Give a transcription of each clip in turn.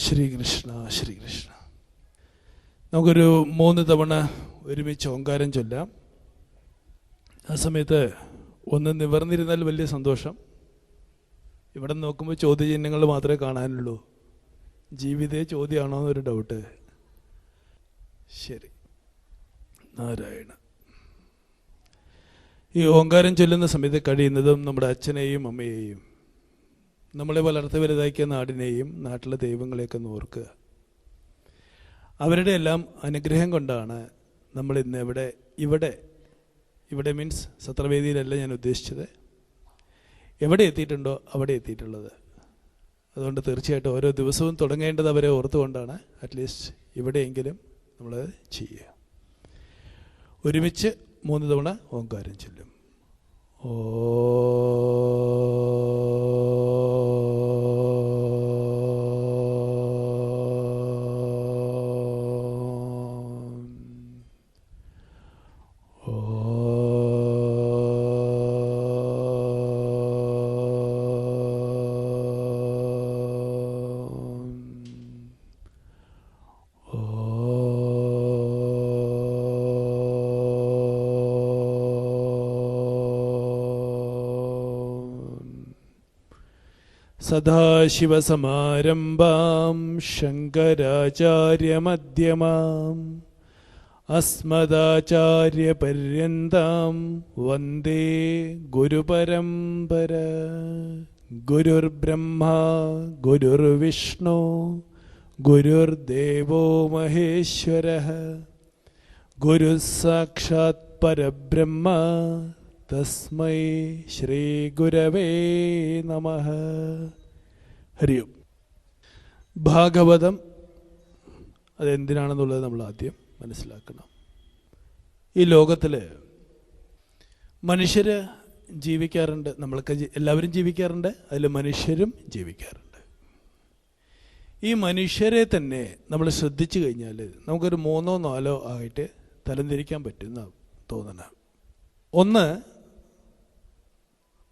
ശ്രീകൃഷ്ണ ശ്രീകൃഷ്ണ. നമുക്കൊരു 3 തവണ ഒരുമിച്ച് ഓങ്കാരം ചൊല്ലാം. ആ സമയത്ത് ഒന്ന് നിവർന്നിരുന്നാൽ വലിയ സന്തോഷം. ഇവിടെ നോക്കുമ്പോൾ ചോദ്യചിഹ്നങ്ങൾ മാത്രമേ കാണാനുള്ളൂ. ജീവിതേ ചോദ്യമാണോ എന്നൊരു ഡൗട്ട്. ശരി, നാരായണ. ഈ ഓങ്കാരം ചൊല്ലുന്ന സമയത്ത് കഴിയുന്നതും നമ്മുടെ അച്ഛനെയും അമ്മയെയും നമ്മളെ വളർത്തി വലുതാക്കിയ നാടിനെയും നാട്ടിലെ ദൈവങ്ങളെയൊക്കെ ഓർക്കുക. അവരുടെ എല്ലാം അനുഗ്രഹം കൊണ്ടാണ് നമ്മൾ ഇന്ന് ഇവിടെ മീൻസ് സത്രവേദിയിലല്ല ഞാൻ ഉദ്ദേശിച്ചത്, എവിടെ എത്തിയിട്ടുണ്ടോ അവിടെ എത്തിയിട്ടുള്ളത്. അതുകൊണ്ട് തീർച്ചയായിട്ടും ഓരോ ദിവസവും തുടങ്ങേണ്ടത് അവരെ ഓർത്തുകൊണ്ടാണ്. അറ്റ്ലീസ്റ്റ് ഇവിടെയെങ്കിലും നമ്മൾ ചെയ്യുക. ഒരുമിച്ച് 3 തവണ ഓങ്കാരം ചൊല്ലും. സദാശിവസമാരംഭാം ശങ്കരാചാര്യമധ്യമാം അസ്മദാചാര്യപര്യന്താം വന്ദേ ഗുരുപരമ്പര. ഗുരുർബ്രഹ്മാ ഗുരുർവിഷ്ണു ഗുരുർദേവോ മഹേശ്വരഃ ഗുരുസാക്ഷാത് പരബ്രഹ്മ തസ്മൈ ശ്രീ ഗുരവേ നമഃ. ഹരി ഓം. ഭാഗവതം അതെന്തിനാണെന്നുള്ളത് നമ്മൾ ആദ്യം മനസ്സിലാക്കണം. ഈ ലോകത്തിൽ മനുഷ്യർ ജീവിക്കാറുണ്ട്, നമ്മളൊക്കെ എല്ലാവരും ജീവിക്കാറുണ്ട്, അതിൽ മനുഷ്യരും ജീവിക്കാറുണ്ട്. ഈ മനുഷ്യരെ തന്നെ നമ്മൾ ശ്രദ്ധിച്ചു കഴിഞ്ഞാൽ നമുക്കൊരു 3 or 4 ആയിട്ട് തരംതിരിക്കാൻ പറ്റുന്ന തോന്നണം. ഒന്ന്,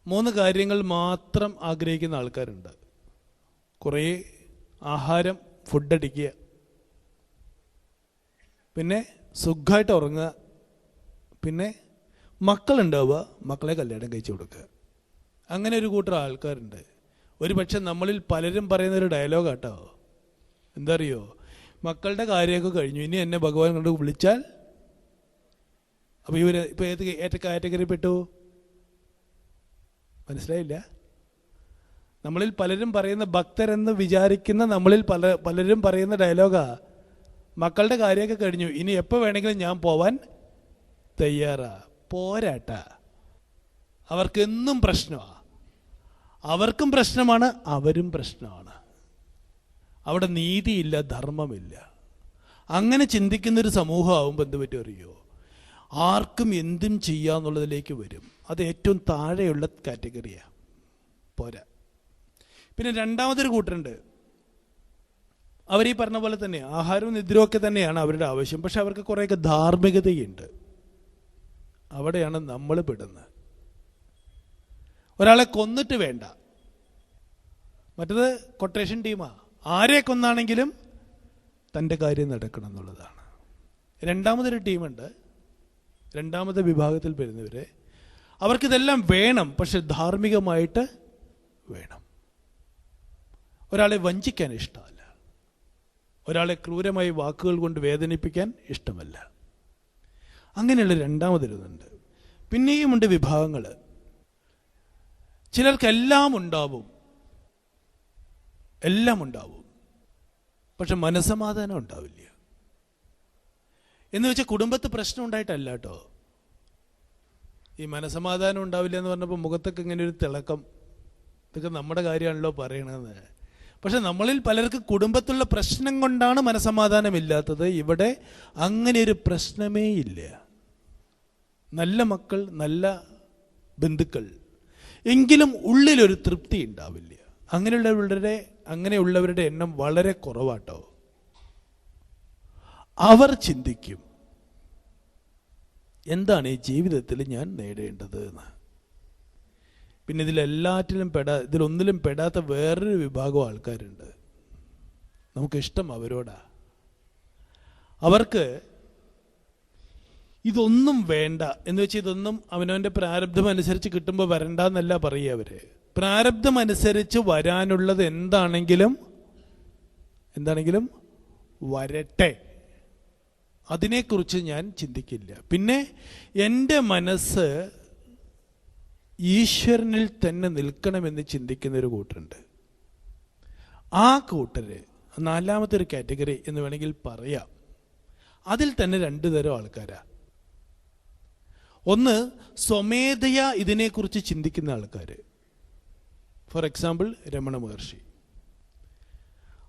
3 കാര്യങ്ങൾ മാത്രം ആഗ്രഹിക്കുന്ന ആൾക്കാരുണ്ട്. കുറേ ആഹാരം, ഫുഡടിക്കുക, പിന്നെ സുഖമായിട്ട് ഉറങ്ങുക, പിന്നെ മക്കളുണ്ടാവുക, മക്കളെ കല്യാണം കഴിച്ചു കൊടുക്കുക. അങ്ങനെ ഒരു കൂട്ടം ആൾക്കാരുണ്ട്. ഒരു പക്ഷെ നമ്മളിൽ പലരും പറയുന്നൊരു ഡയലോഗാട്ടോ. എന്താ അറിയോ? മക്കളുടെ കാര്യമൊക്കെ കഴിഞ്ഞു, ഇനി എന്നെ ഭഗവാൻ കൊണ്ട് വിളിച്ചാൽ. അപ്പോൾ ഇപ്പോൾ ഏത് കാറ്റഗറി പെട്ടു? മനസ്സിലായില്ല? നമ്മളിൽ പലരും പറയുന്ന, ഭക്തരെന്ന് വിചാരിക്കുന്ന നമ്മളിൽ പലരും പറയുന്ന ഡയലോഗാ, മക്കളുടെ കാര്യമൊക്കെ കഴിഞ്ഞു, ഇനി എപ്പോൾ വേണമെങ്കിലും ഞാൻ പോവാൻ തയ്യാറാ. പോരാട്ടാ. അവർക്കെന്നും പ്രശ്നമാണ്. അവർക്കും പ്രശ്നമാണ്, അവരും പ്രശ്നമാണ്. അവിടെ നീതിയില്ല, ധർമ്മമില്ല. അങ്ങനെ ചിന്തിക്കുന്നൊരു സമൂഹം ആവുമ്പോൾ എന്ത് പറ്റും അറിയോ? ആർക്കും എന്തും ചെയ്യാന്നുള്ളതിലേക്ക് വരും. അത് ഏറ്റവും താഴെയുള്ള കാറ്റഗറിയാണ്. പോരാ. പിന്നെ രണ്ടാമതൊരു കൂട്ടരുണ്ട്. അവരീ പറഞ്ഞ പോലെ തന്നെ ആഹാരവും നിദ്രയും ഒക്കെ തന്നെയാണ് അവരുടെ ആവശ്യം. പക്ഷെ അവർക്ക് കുറേയൊക്കെ ധാർമ്മികതയുണ്ട്. അവിടെയാണ് നമ്മൾ പെടുന്നത്. ഒരാളെ കൊന്നിട്ട് വേണ്ട. മറ്റത് കൊട്ടേഷൻ ടീമാ. ആരെ കൊന്നാണെങ്കിലും തൻ്റെ കാര്യം നടക്കണം എന്നുള്ളതാണ്. രണ്ടാമതൊരു ടീമുണ്ട്. രണ്ടാമത്തെ വിഭാഗത്തിൽ വരുന്നവരെ, അവർക്കിതെല്ലാം വേണം, പക്ഷെ ധാർമ്മികമായിട്ട് വേണം. ഒരാളെ വഞ്ചിക്കാൻ ഇഷ്ടമല്ല, ഒരാളെ ക്രൂരമായി വാക്കുകൾ കൊണ്ട് വേദനിപ്പിക്കാൻ ഇഷ്ടമല്ല. അങ്ങനെയുള്ള രണ്ടാമതൊരുന്നുണ്ട്. പിന്നെയുമുണ്ട് വിഭാഗങ്ങൾ. ചിലർക്കെല്ലാം ഉണ്ടാവും, എല്ലാം ഉണ്ടാവും, പക്ഷെ മനസ്സമാധാനം ഉണ്ടാവില്ല. എന്ന് വെച്ചാൽ കുടുംബത്ത് പ്രശ്നം ഉണ്ടായിട്ടല്ല കേട്ടോ. ഈ മനസ്സമാധാനം ഉണ്ടാവില്ല എന്ന് പറഞ്ഞപ്പോൾ മുഖത്തൊക്കെ ഇങ്ങനെ ഒരു തിളക്കം. ഇതൊക്കെ നമ്മുടെ കാര്യമാണല്ലോ പറയണത്. പക്ഷെ നമ്മളിൽ പലർക്ക് കുടുംബത്തുള്ള പ്രശ്നം കൊണ്ടാണ് മനസ്സമാധാനമില്ലാത്തത്. ഇവിടെ അങ്ങനെ ഒരു പ്രശ്നമേ ഇല്ല. നല്ല മക്കൾ, നല്ല ബന്ധുക്കൾ, എങ്കിലും ഉള്ളിലൊരു തൃപ്തി ഉണ്ടാവില്ല. അങ്ങനെയുള്ളവരുടെ എണ്ണം വളരെ കുറവാട്ടോ. അവർ ചിന്തിക്കും, എന്താണ് ഈ ജീവിതത്തിൽ ഞാൻ നേടേണ്ടത് എന്ന്. പിന്നെ ഇതിലൊന്നിലും പെടാത്ത വേറൊരു വിഭാഗം ആൾക്കാരുണ്ട്. നമുക്കിഷ്ടം അവരോടാ. അവർക്ക് ഇതൊന്നും വേണ്ട എന്ന് വെച്ചാൽ ഇതൊന്നും അവനവൻ്റെ പ്രാരബ്ധം അനുസരിച്ച് കിട്ടുമ്പോൾ വരണ്ടെന്നല്ല പറയുക. അവർ പ്രാരബ്ധം അനുസരിച്ച് വരാനുള്ളത് എന്താണെങ്കിലും വരട്ടെ, അതിനെക്കുറിച്ച് ഞാൻ ചിന്തിക്കില്ല. പിന്നെ എൻ്റെ മനസ്സ് ഈശ്വരനിൽ തന്നെ നിൽക്കണമെന്ന് ചിന്തിക്കുന്നൊരു കൂട്ടരുണ്ട്. ആ കൂട്ടര് നാലാമത്തെ ഒരു കാറ്റഗറി എന്ന് വേണമെങ്കിൽ പറയാം. അതിൽ തന്നെ രണ്ട് തരം ആൾക്കാരാ. ഒന്ന്, സ്വമേധയാ ഇതിനെക്കുറിച്ച് ചിന്തിക്കുന്ന ആൾക്കാർ. For example Ramana Maharshi.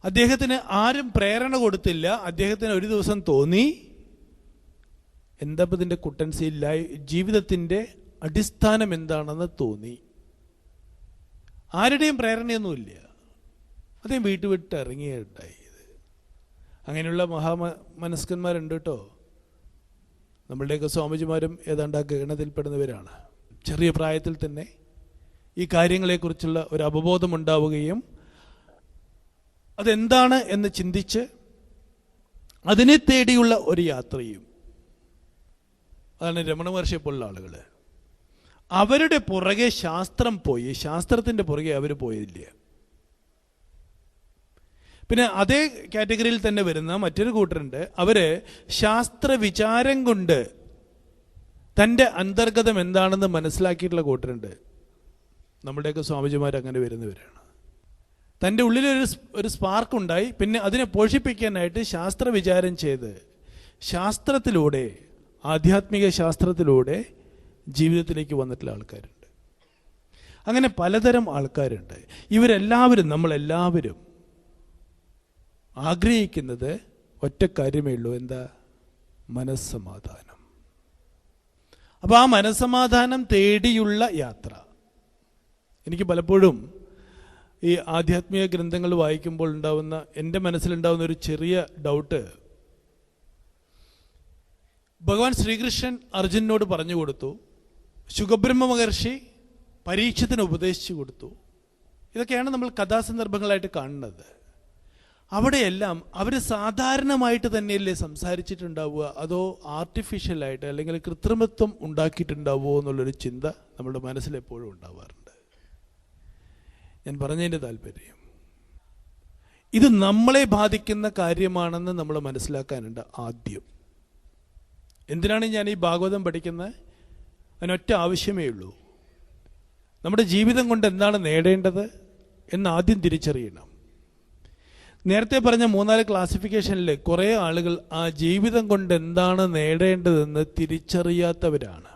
അദ്ദേഹത്തിന് ആരും പ്രേരണ കൊടുത്തില്ല. അദ്ദേഹത്തിന് ഒരു ദിവസം തോന്നി, എന്താ ഇതിൻ്റെ കുട്ടൻസി ജീവിതത്തിൻ്റെ അടിസ്ഥാനം എന്താണെന്ന് തോന്നി. ആരുടെയും പ്രേരണയൊന്നുമില്ല. അദ്ദേഹം വിട്ട് ഇറങ്ങിയുണ്ടായത്. അങ്ങനെയുള്ള മനസ്കന്മാരുണ്ട് കേട്ടോ. നമ്മളുടെയൊക്കെ സ്വാമിജിമാരും ഏതാണ്ട് ആ ഗണത്തിൽപ്പെടുന്നവരാണ്. ചെറിയ പ്രായത്തിൽ തന്നെ ഈ കാര്യങ്ങളെക്കുറിച്ചുള്ള ഒരു അവബോധം ഉണ്ടാവുകയും അതെന്താണ് എന്ന് ചിന്തിച്ച് അതിനെ തേടിയുള്ള ഒരു യാത്രയും. അതാണ് രമണ മഹർഷിയെ പോലുള്ള ആളുകൾ. അവരുടെ പുറകെ ശാസ്ത്രം പോയി, ശാസ്ത്രത്തിൻ്റെ പുറകെ അവർ പോയില്ല. പിന്നെ അതേ കാറ്റഗറിയിൽ തന്നെ വരുന്ന മറ്റൊരു കൂട്ടരുണ്ട്. അവര് ശാസ്ത്ര വിചാരം കൊണ്ട് തൻ്റെ അന്തർഗതം എന്താണെന്ന് മനസ്സിലാക്കിയിട്ടുള്ള കൂട്ടരുണ്ട്. നമ്മുടെയൊക്കെ സ്വാമിജിമാർ അങ്ങനെ വരുന്നവരാണ്. തൻ്റെ ഉള്ളിലൊരു സ്പാർക്ക് ഉണ്ടായി, പിന്നെ അതിനെ പോഷിപ്പിക്കാനായിട്ട് ശാസ്ത്ര വിചാരം ചെയ്ത് ശാസ്ത്രത്തിലൂടെ, ആധ്യാത്മിക ശാസ്ത്രത്തിലൂടെ ജീവിതത്തിലേക്ക് വന്നിട്ടുള്ള ആൾക്കാരുണ്ട്. അങ്ങനെ പലതരം ആൾക്കാരുണ്ട്. ഇവരെല്ലാവരും, നമ്മളെല്ലാവരും ആഗ്രഹിക്കുന്നത് ഒറ്റ കാര്യമേ ഉള്ളൂ. എന്താ? മനസ്സമാധാനം. അപ്പോൾ ആ മനസ്സമാധാനം തേടിയുള്ള യാത്ര. എനിക്ക് പലപ്പോഴും ഈ ആധ്യാത്മിക ഗ്രന്ഥങ്ങൾ വായിക്കുമ്പോൾ ഉണ്ടാവുന്ന, എൻ്റെ മനസ്സിലുണ്ടാവുന്ന ഒരു ചെറിയ ഡൗട്ട്, ഭഗവാൻ ശ്രീകൃഷ്ണൻ അർജുനനോട് പറഞ്ഞു കൊടുത്തു, ശുകബ്രഹ്മ മഹർഷി പരീക്ഷത്തിന് ഉപദേശിച്ചു കൊടുത്തു. ഇതൊക്കെയാണ് നമ്മൾ കഥാസന്ദർഭങ്ങളായിട്ട് കാണുന്നത്. അവിടെയെല്ലാം അവർ സാധാരണമായിട്ട് തന്നെയല്ലേ സംസാരിച്ചിട്ടുണ്ടാവുക, അതോ ആർട്ടിഫിഷ്യലായിട്ട് അല്ലെങ്കിൽ കൃത്രിമത്വം ഉണ്ടാക്കിയിട്ടുണ്ടാവുമോ എന്നുള്ളൊരു ചിന്ത നമ്മുടെ മനസ്സിലെപ്പോഴും ഉണ്ടാവാറുണ്ട്. ഞാൻ പറഞ്ഞതിൻ്റെ താല്പര്യം, ഇത് നമ്മളെ ബാധിക്കുന്ന കാര്യമാണെന്ന് നമ്മൾ മനസ്സിലാക്കാനുണ്ട് ആദ്യം. എന്തിനാണ് ഞാൻ ഈ ഭാഗവതം പഠിക്കുന്നത്? അതിനൊറ്റ ആവശ്യമേ ഉള്ളൂ. നമ്മുടെ ജീവിതം കൊണ്ട് എന്താണ് നേടേണ്ടത് എന്ന് ആദ്യം തിരിച്ചറിയണം. നേരത്തെ പറഞ്ഞ 3-4 ക്ലാസിഫിക്കേഷനിൽ കുറേ ആളുകൾ ആ ജീവിതം കൊണ്ട് എന്താണ് നേടേണ്ടതെന്ന് തിരിച്ചറിയാത്തവരാണ്.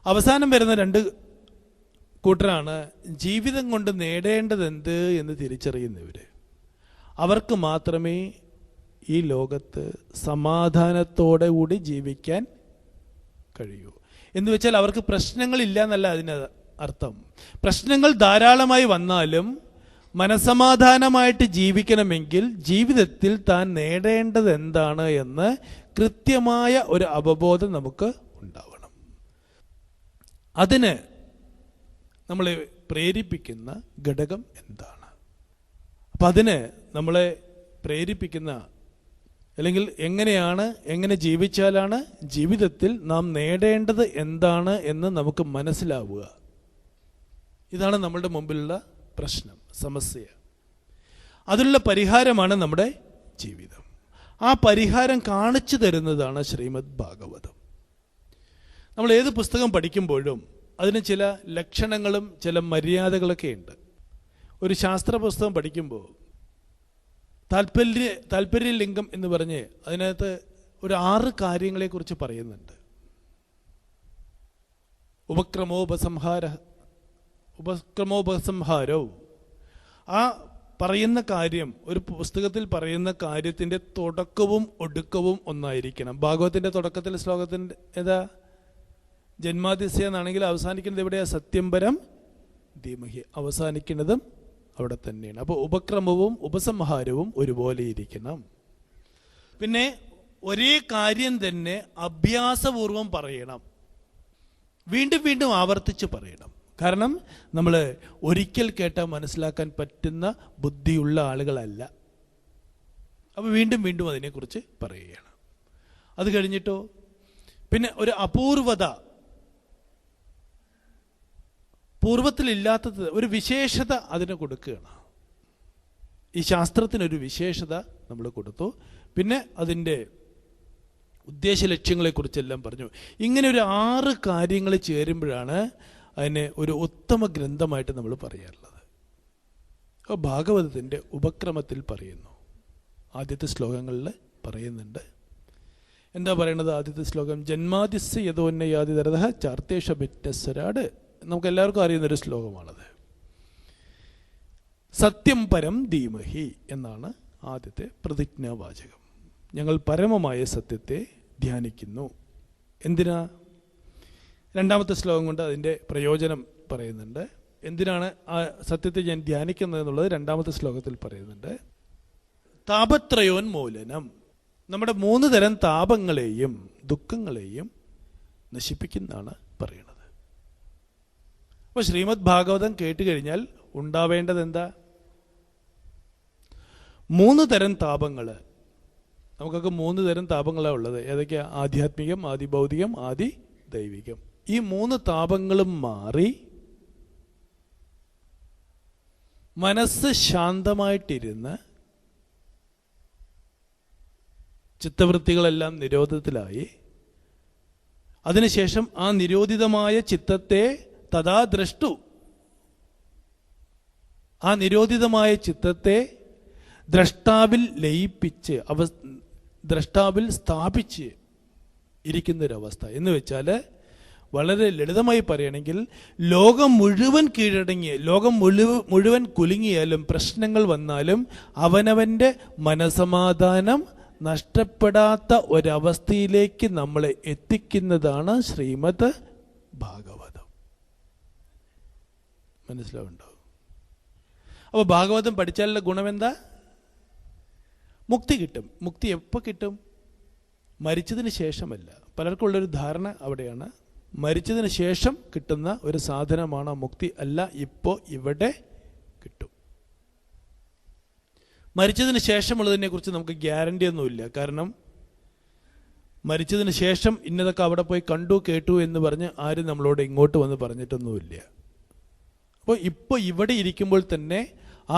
അവസാനം വരുന്ന 2 കൂട്ടരാണ് ജീവിതം കൊണ്ട് നേടേണ്ടത് എന്ത് എന്ന് തിരിച്ചറിയുന്നവർ. അവർക്ക് മാത്രമേ ഈ ലോകത്ത് സമാധാനത്തോടെ കൂടി ജീവിക്കാൻ കഴിയൂ. എന്ന് വെച്ചാൽ അവർക്ക് പ്രശ്നങ്ങളില്ല എന്നല്ല അതിന് അർത്ഥം. പ്രശ്നങ്ങൾ ധാരാളമായി വന്നാലും മനസമാധാനമായിട്ട് ജീവിക്കണമെങ്കിൽ ജീവിതത്തിൽ താൻ നേടേണ്ടത് എന്താണ് എന്ന് കൃത്യമായ ഒരു അവബോധം നമുക്ക് ഉണ്ടാവണം. അതിന് നമ്മളെ പ്രേരിപ്പിക്കുന്ന ഘടകം എന്താണ്? അപ്പം അതിന് നമ്മളെ പ്രേരിപ്പിക്കുന്ന, അല്ലെങ്കിൽ എങ്ങനെ ജീവിച്ചാലാണ് ജീവിതത്തിൽ നാം നേടേണ്ടത് എന്താണ് എന്ന് നമുക്ക് മനസ്സിലാവുക. ഇതാണ് നമ്മളുടെ മുമ്പിലുള്ള പ്രശ്നം, സമസ്യ. അതിനുള്ള പരിഹാരമാണ് നമ്മുടെ ജീവിതം. ആ പരിഹാരം കാണിച്ചു തരുന്നതാണ് ശ്രീമദ് ഭാഗവതം. നമ്മൾ ഏത് പുസ്തകം പഠിക്കുമ്പോഴും അതിന് ചില ലക്ഷണങ്ങളും ചില മര്യാദകളൊക്കെ ഉണ്ട്. ഒരു ശാസ്ത്ര പുസ്തകം പഠിക്കുമ്പോൾ താല്പര്യ ലിംഗം എന്ന് പറഞ്ഞ് അതിനകത്ത് ഒരു 6 കാര്യങ്ങളെക്കുറിച്ച് പറയുന്നുണ്ട്. ഉപക്രമോപസംഹാരോ, ആ പറയുന്ന കാര്യം, ഒരു പുസ്തകത്തിൽ പറയുന്ന കാര്യത്തിൻ്റെ തുടക്കവും ഒടുക്കവും ഒന്നായിരിക്കണം. ഭാഗവത്തിൻ്റെ തുടക്കത്തിൽ ശ്ലോകത്തിൻ്റെ ഏതാ? ജന്മാതിസ്യ എന്നാണെങ്കിൽ അവസാനിക്കുന്നത് എവിടെയാ? സത്യംപരം ധീമഹി. അവസാനിക്കുന്നതും അവിടെ തന്നെയാണ്. അപ്പോൾ ഉപക്രമവും ഉപസംഹാരവും ഒരുപോലെ ഇരിക്കണം. പിന്നെ ഒരേ കാര്യം തന്നെ അഭ്യാസപൂർവം പറയണം, വീണ്ടും വീണ്ടും ആവർത്തിച്ച് പറയണം. കാരണം നമ്മൾ ഒരിക്കൽ കേട്ടാൽ മനസ്സിലാക്കാൻ പറ്റുന്ന ബുദ്ധിയുള്ള ആളുകളല്ല. അപ്പോൾ വീണ്ടും വീണ്ടും അതിനെക്കുറിച്ച് പറയുകയാണ്. അത് കഴിഞ്ഞിട്ടോ പിന്നെ ഒരു അപൂർവത, പൂർവത്തിലില്ലാത്തത് ഒരു വിശേഷത അതിന് കൊടുക്കുകയാണ്. ഈ ശാസ്ത്രത്തിനൊരു വിശേഷത നമ്മൾ കൊടുത്തു. പിന്നെ അതിൻ്റെ ഉദ്ദേശ ലക്ഷ്യങ്ങളെക്കുറിച്ചെല്ലാം പറഞ്ഞു. ഇങ്ങനെ ഒരു 6 കാര്യങ്ങൾ ചേരുമ്പോഴാണ് അതിനെ ഒരു ഉത്തമ ഗ്രന്ഥമായിട്ട് നമ്മൾ പറയാറുള്ളത്. ഭാഗവതത്തിൻ്റെ ഉപക്രമത്തിൽ പറയുന്നു. ആദ്യത്തെ ശ്ലോകങ്ങളിൽ പറയുന്നുണ്ട്. എന്താ പറയണത്? ആദ്യത്തെ ശ്ലോകം ജന്മാദിസ്യ യഥോന്നയാദി തരത ചാർത്തേഷ ഭിന്നസ്വരാട്. നമുക്കെല്ലാവർക്കും അറിയുന്നൊരു ശ്ലോകമാണത്. സത്യം പരം ധീമഹി എന്നാണ് ആദ്യത്തെ പ്രതിജ്ഞാവാചകം. ഞങ്ങൾ പരമമായ സത്യത്തെ ധ്യാനിക്കുന്നു. എന്തിനാ? രണ്ടാമത്തെ ശ്ലോകം കൊണ്ട് അതിൻ്റെ പ്രയോജനം പറയുന്നുണ്ട്. എന്തിനാണ് ആ സത്യത്തെ ഞാൻ ധ്യാനിക്കുന്നത് എന്നുള്ളത് രണ്ടാമത്തെ ശ്ലോകത്തിൽ പറയുന്നുണ്ട്. താപത്രയോന്മൂലനം, നമ്മുടെ 3 തരം താപങ്ങളെയും ദുഃഖങ്ങളെയും നശിപ്പിക്കുന്നതാണ് പറയുന്നത്. അപ്പോൾ ശ്രീമദ് ഭാഗവതം കേട്ട് കഴിഞ്ഞാൽ ഉണ്ടാവേണ്ടത് എന്താ? 3 തരം താപങ്ങൾ. നമുക്കൊക്കെ 3 തരം താപങ്ങളാണ് ഉള്ളത്. ഏതൊക്കെയാ? ആധ്യാത്മികം, ആദിഭൗതികം, ആദി ദൈവികം. ഈ 3 താപങ്ങളും മാറി മനസ്സ് ശാന്തമായിട്ടിരുന്ന് ചിത്തവൃത്തികളെല്ലാം നിരോധത്തിലായി അതിനുശേഷം ആ നിരോധിതമായ ചിത്തത്തെ തഥാ ദ്രഷ്ടു, ആ നിരോധിതമായ ചിത്തത്തെ ദ്രഷ്ടാവിൽ ലയിപ്പിച്ച് ദ്രഷ്ടാവിൽ സ്ഥാപിച്ച് ഇരിക്കുന്നൊരവസ്ഥ. എന്ന് വെച്ചാൽ വളരെ ലളിതമായി പറയുകയാണെങ്കിൽ ലോകം മുഴുവൻ കീഴടങ്ങിയ, ലോകം മുഴുവൻ കുലുങ്ങിയാലും പ്രശ്നങ്ങൾ വന്നാലും അവനവൻ്റെ മനസമാധാനം നഷ്ടപ്പെടാത്ത ഒരവസ്ഥയിലേക്ക് നമ്മളെ എത്തിക്കുന്നതാണ് ശ്രീമദ് ഭാഗവതം. മനസ്സിലാവുണ്ടോ? അപ്പോൾ ഭാഗവതം പഠിച്ചാലുള്ള ഗുണമെന്താ? മുക്തി കിട്ടും. മുക്തി എപ്പോൾ കിട്ടും? മരിച്ചതിന് ശേഷമല്ല. പലർക്കുള്ളൊരു ധാരണ അവിടെയാണ്. മരിച്ചതിന് ശേഷം കിട്ടുന്ന ഒരു സാധനമാണ് മുക്തി. അല്ല, ഇപ്പോൾ ഇവിടെ കിട്ടും. മരിച്ചതിന് ശേഷമുള്ളതിനെ കുറിച്ച് നമുക്ക് ഗ്യാരണ്ടി ഒന്നുമില്ല. കാരണം മരിച്ചതിന് ശേഷം ഇന്നതൊക്കെ അവിടെ പോയി കണ്ടു കേട്ടു എന്ന് പറഞ്ഞ് ആരും നമ്മളോട് ഇങ്ങോട്ട് വന്ന് പറഞ്ഞിട്ടൊന്നുമില്ല. അപ്പോൾ ഇപ്പോൾ ഇവിടെ ഇരിക്കുമ്പോൾ തന്നെ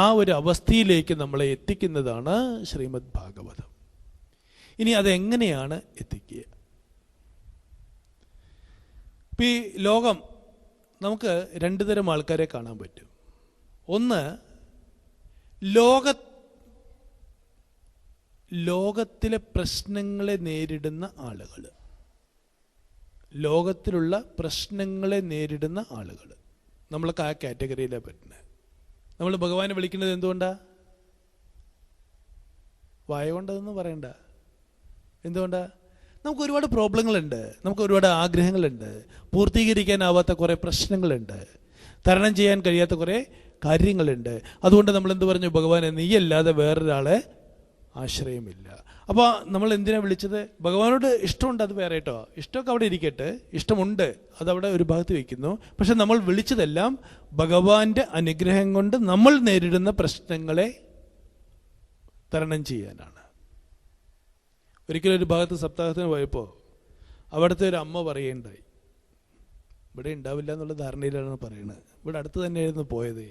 ആ ഒരു അവസ്ഥയിലേക്ക് നമ്മളെ എത്തിക്കുന്നതാണ് ശ്രീമദ് ഭാഗവതം. ഇനി അതെങ്ങനെയാണ് എത്തിക്കുക? ഇപ്പം ഈ ലോകം, നമുക്ക് 2 തരം ആൾക്കാരെ കാണാൻ പറ്റും. ഒന്ന്, ലോകത്തിലെ പ്രശ്നങ്ങളെ നേരിടുന്ന ആളുകൾ. ലോകത്തിലുള്ള പ്രശ്നങ്ങളെ നേരിടുന്ന ആളുകൾ നമ്മളൊക്കെ ആ കാറ്റഗറിയിലാണ് പറ്റുന്നത്. നമ്മൾ ഭഗവാനെ വിളിക്കുന്നത് എന്തുകൊണ്ടാ? വായ കൊണ്ടതെന്ന് പറയണ്ട. എന്തുകൊണ്ടാ? നമുക്ക് ഒരുപാട് പ്രോബ്ലങ്ങളുണ്ട്, നമുക്ക് ഒരുപാട് ആഗ്രഹങ്ങളുണ്ട്, പൂർത്തീകരിക്കാനാവാത്ത കുറേ പ്രശ്നങ്ങളുണ്ട്, തരണം ചെയ്യാൻ കഴിയാത്ത കുറേ കാര്യങ്ങളുണ്ട്. അതുകൊണ്ട് നമ്മൾ എന്ത് പറഞ്ഞു? ഭഗവാനെ, നീയല്ലാതെ വേറൊരാളെ ആശ്രയമില്ല. അപ്പോൾ നമ്മൾ എന്തിനാണ് വിളിച്ചത്? ഭഗവാനോട് ഇഷ്ടമുണ്ട്, അത് വേറെ കേട്ടോ. ഇഷ്ടമൊക്കെ അവിടെ ഇരിക്കട്ടെ, ഇഷ്ടമുണ്ട്, അതവിടെ ഒരു ഭാഗത്ത് വയ്ക്കുന്നു. പക്ഷെ നമ്മൾ വിളിച്ചതെല്ലാം ഭഗവാന്റെ അനുഗ്രഹം കൊണ്ട് നമ്മൾ നേരിടുന്ന പ്രശ്നങ്ങളെ തരണം ചെയ്യാനാണ്. ഒരിക്കലും ഒരു ഭാഗത്ത് സപ്താഹത്തിന് പോയപ്പോൾ അവിടുത്തെ ഒരു അമ്മ പറയുകയുണ്ടായി, ഇവിടെ ഉണ്ടാവില്ല എന്നുള്ള ധാരണയിലാണ് പറയുന്നത്, ഇവിടെ അടുത്ത് തന്നെയായിരുന്നു പോയത്.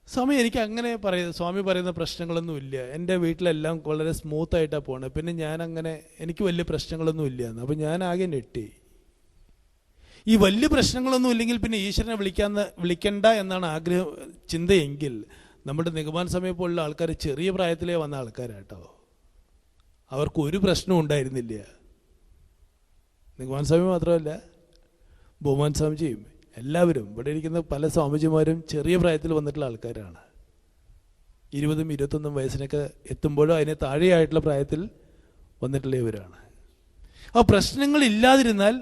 സ്വാമി, എനിക്ക് അങ്ങനെ സ്വാമി പറയുന്ന പ്രശ്നങ്ങളൊന്നും ഇല്ല, എൻ്റെ വീട്ടിലെല്ലാം വളരെ സ്മൂത്തായിട്ടാണ് പോണത്, പിന്നെ ഞാനങ്ങനെ എനിക്ക് വലിയ പ്രശ്നങ്ങളൊന്നും ഇല്ല എന്ന്. അപ്പം ഞാൻ ആകെ ഞെട്ടി. ഈ വലിയ പ്രശ്നങ്ങളൊന്നും ഇല്ലെങ്കിൽ പിന്നെ ഈശ്വരനെ വിളിക്കണ്ട എന്നാണ് ചിന്തയെങ്കിൽ നമ്മുടെ നിഗമാൻ സമയം പോലുള്ള ആൾക്കാർ ചെറിയ പ്രായത്തിലേ വന്ന ആൾക്കാരാട്ടോ. അവർക്ക് ഒരു പ്രശ്നവും ഉണ്ടായിരുന്നില്ല. നിഗമാൻ സ്വാമി മാത്രമല്ല, ബഹുമാൻ സ്വാമിജിയും എല്ലാവരും, ഇവിടെ ഇരിക്കുന്ന പല സ്വാമിജിമാരും ചെറിയ പ്രായത്തിൽ വന്നിട്ടുള്ള ആൾക്കാരാണ്. 20, 21 വയസ്സിനൊക്കെ എത്തുമ്പോഴോ അതിനെ താഴെയായിട്ടുള്ള പ്രായത്തിൽ വന്നിട്ടുള്ളവരാണ്. ആ പ്രശ്നങ്ങൾ ഇല്ലാതിരുന്നാൽ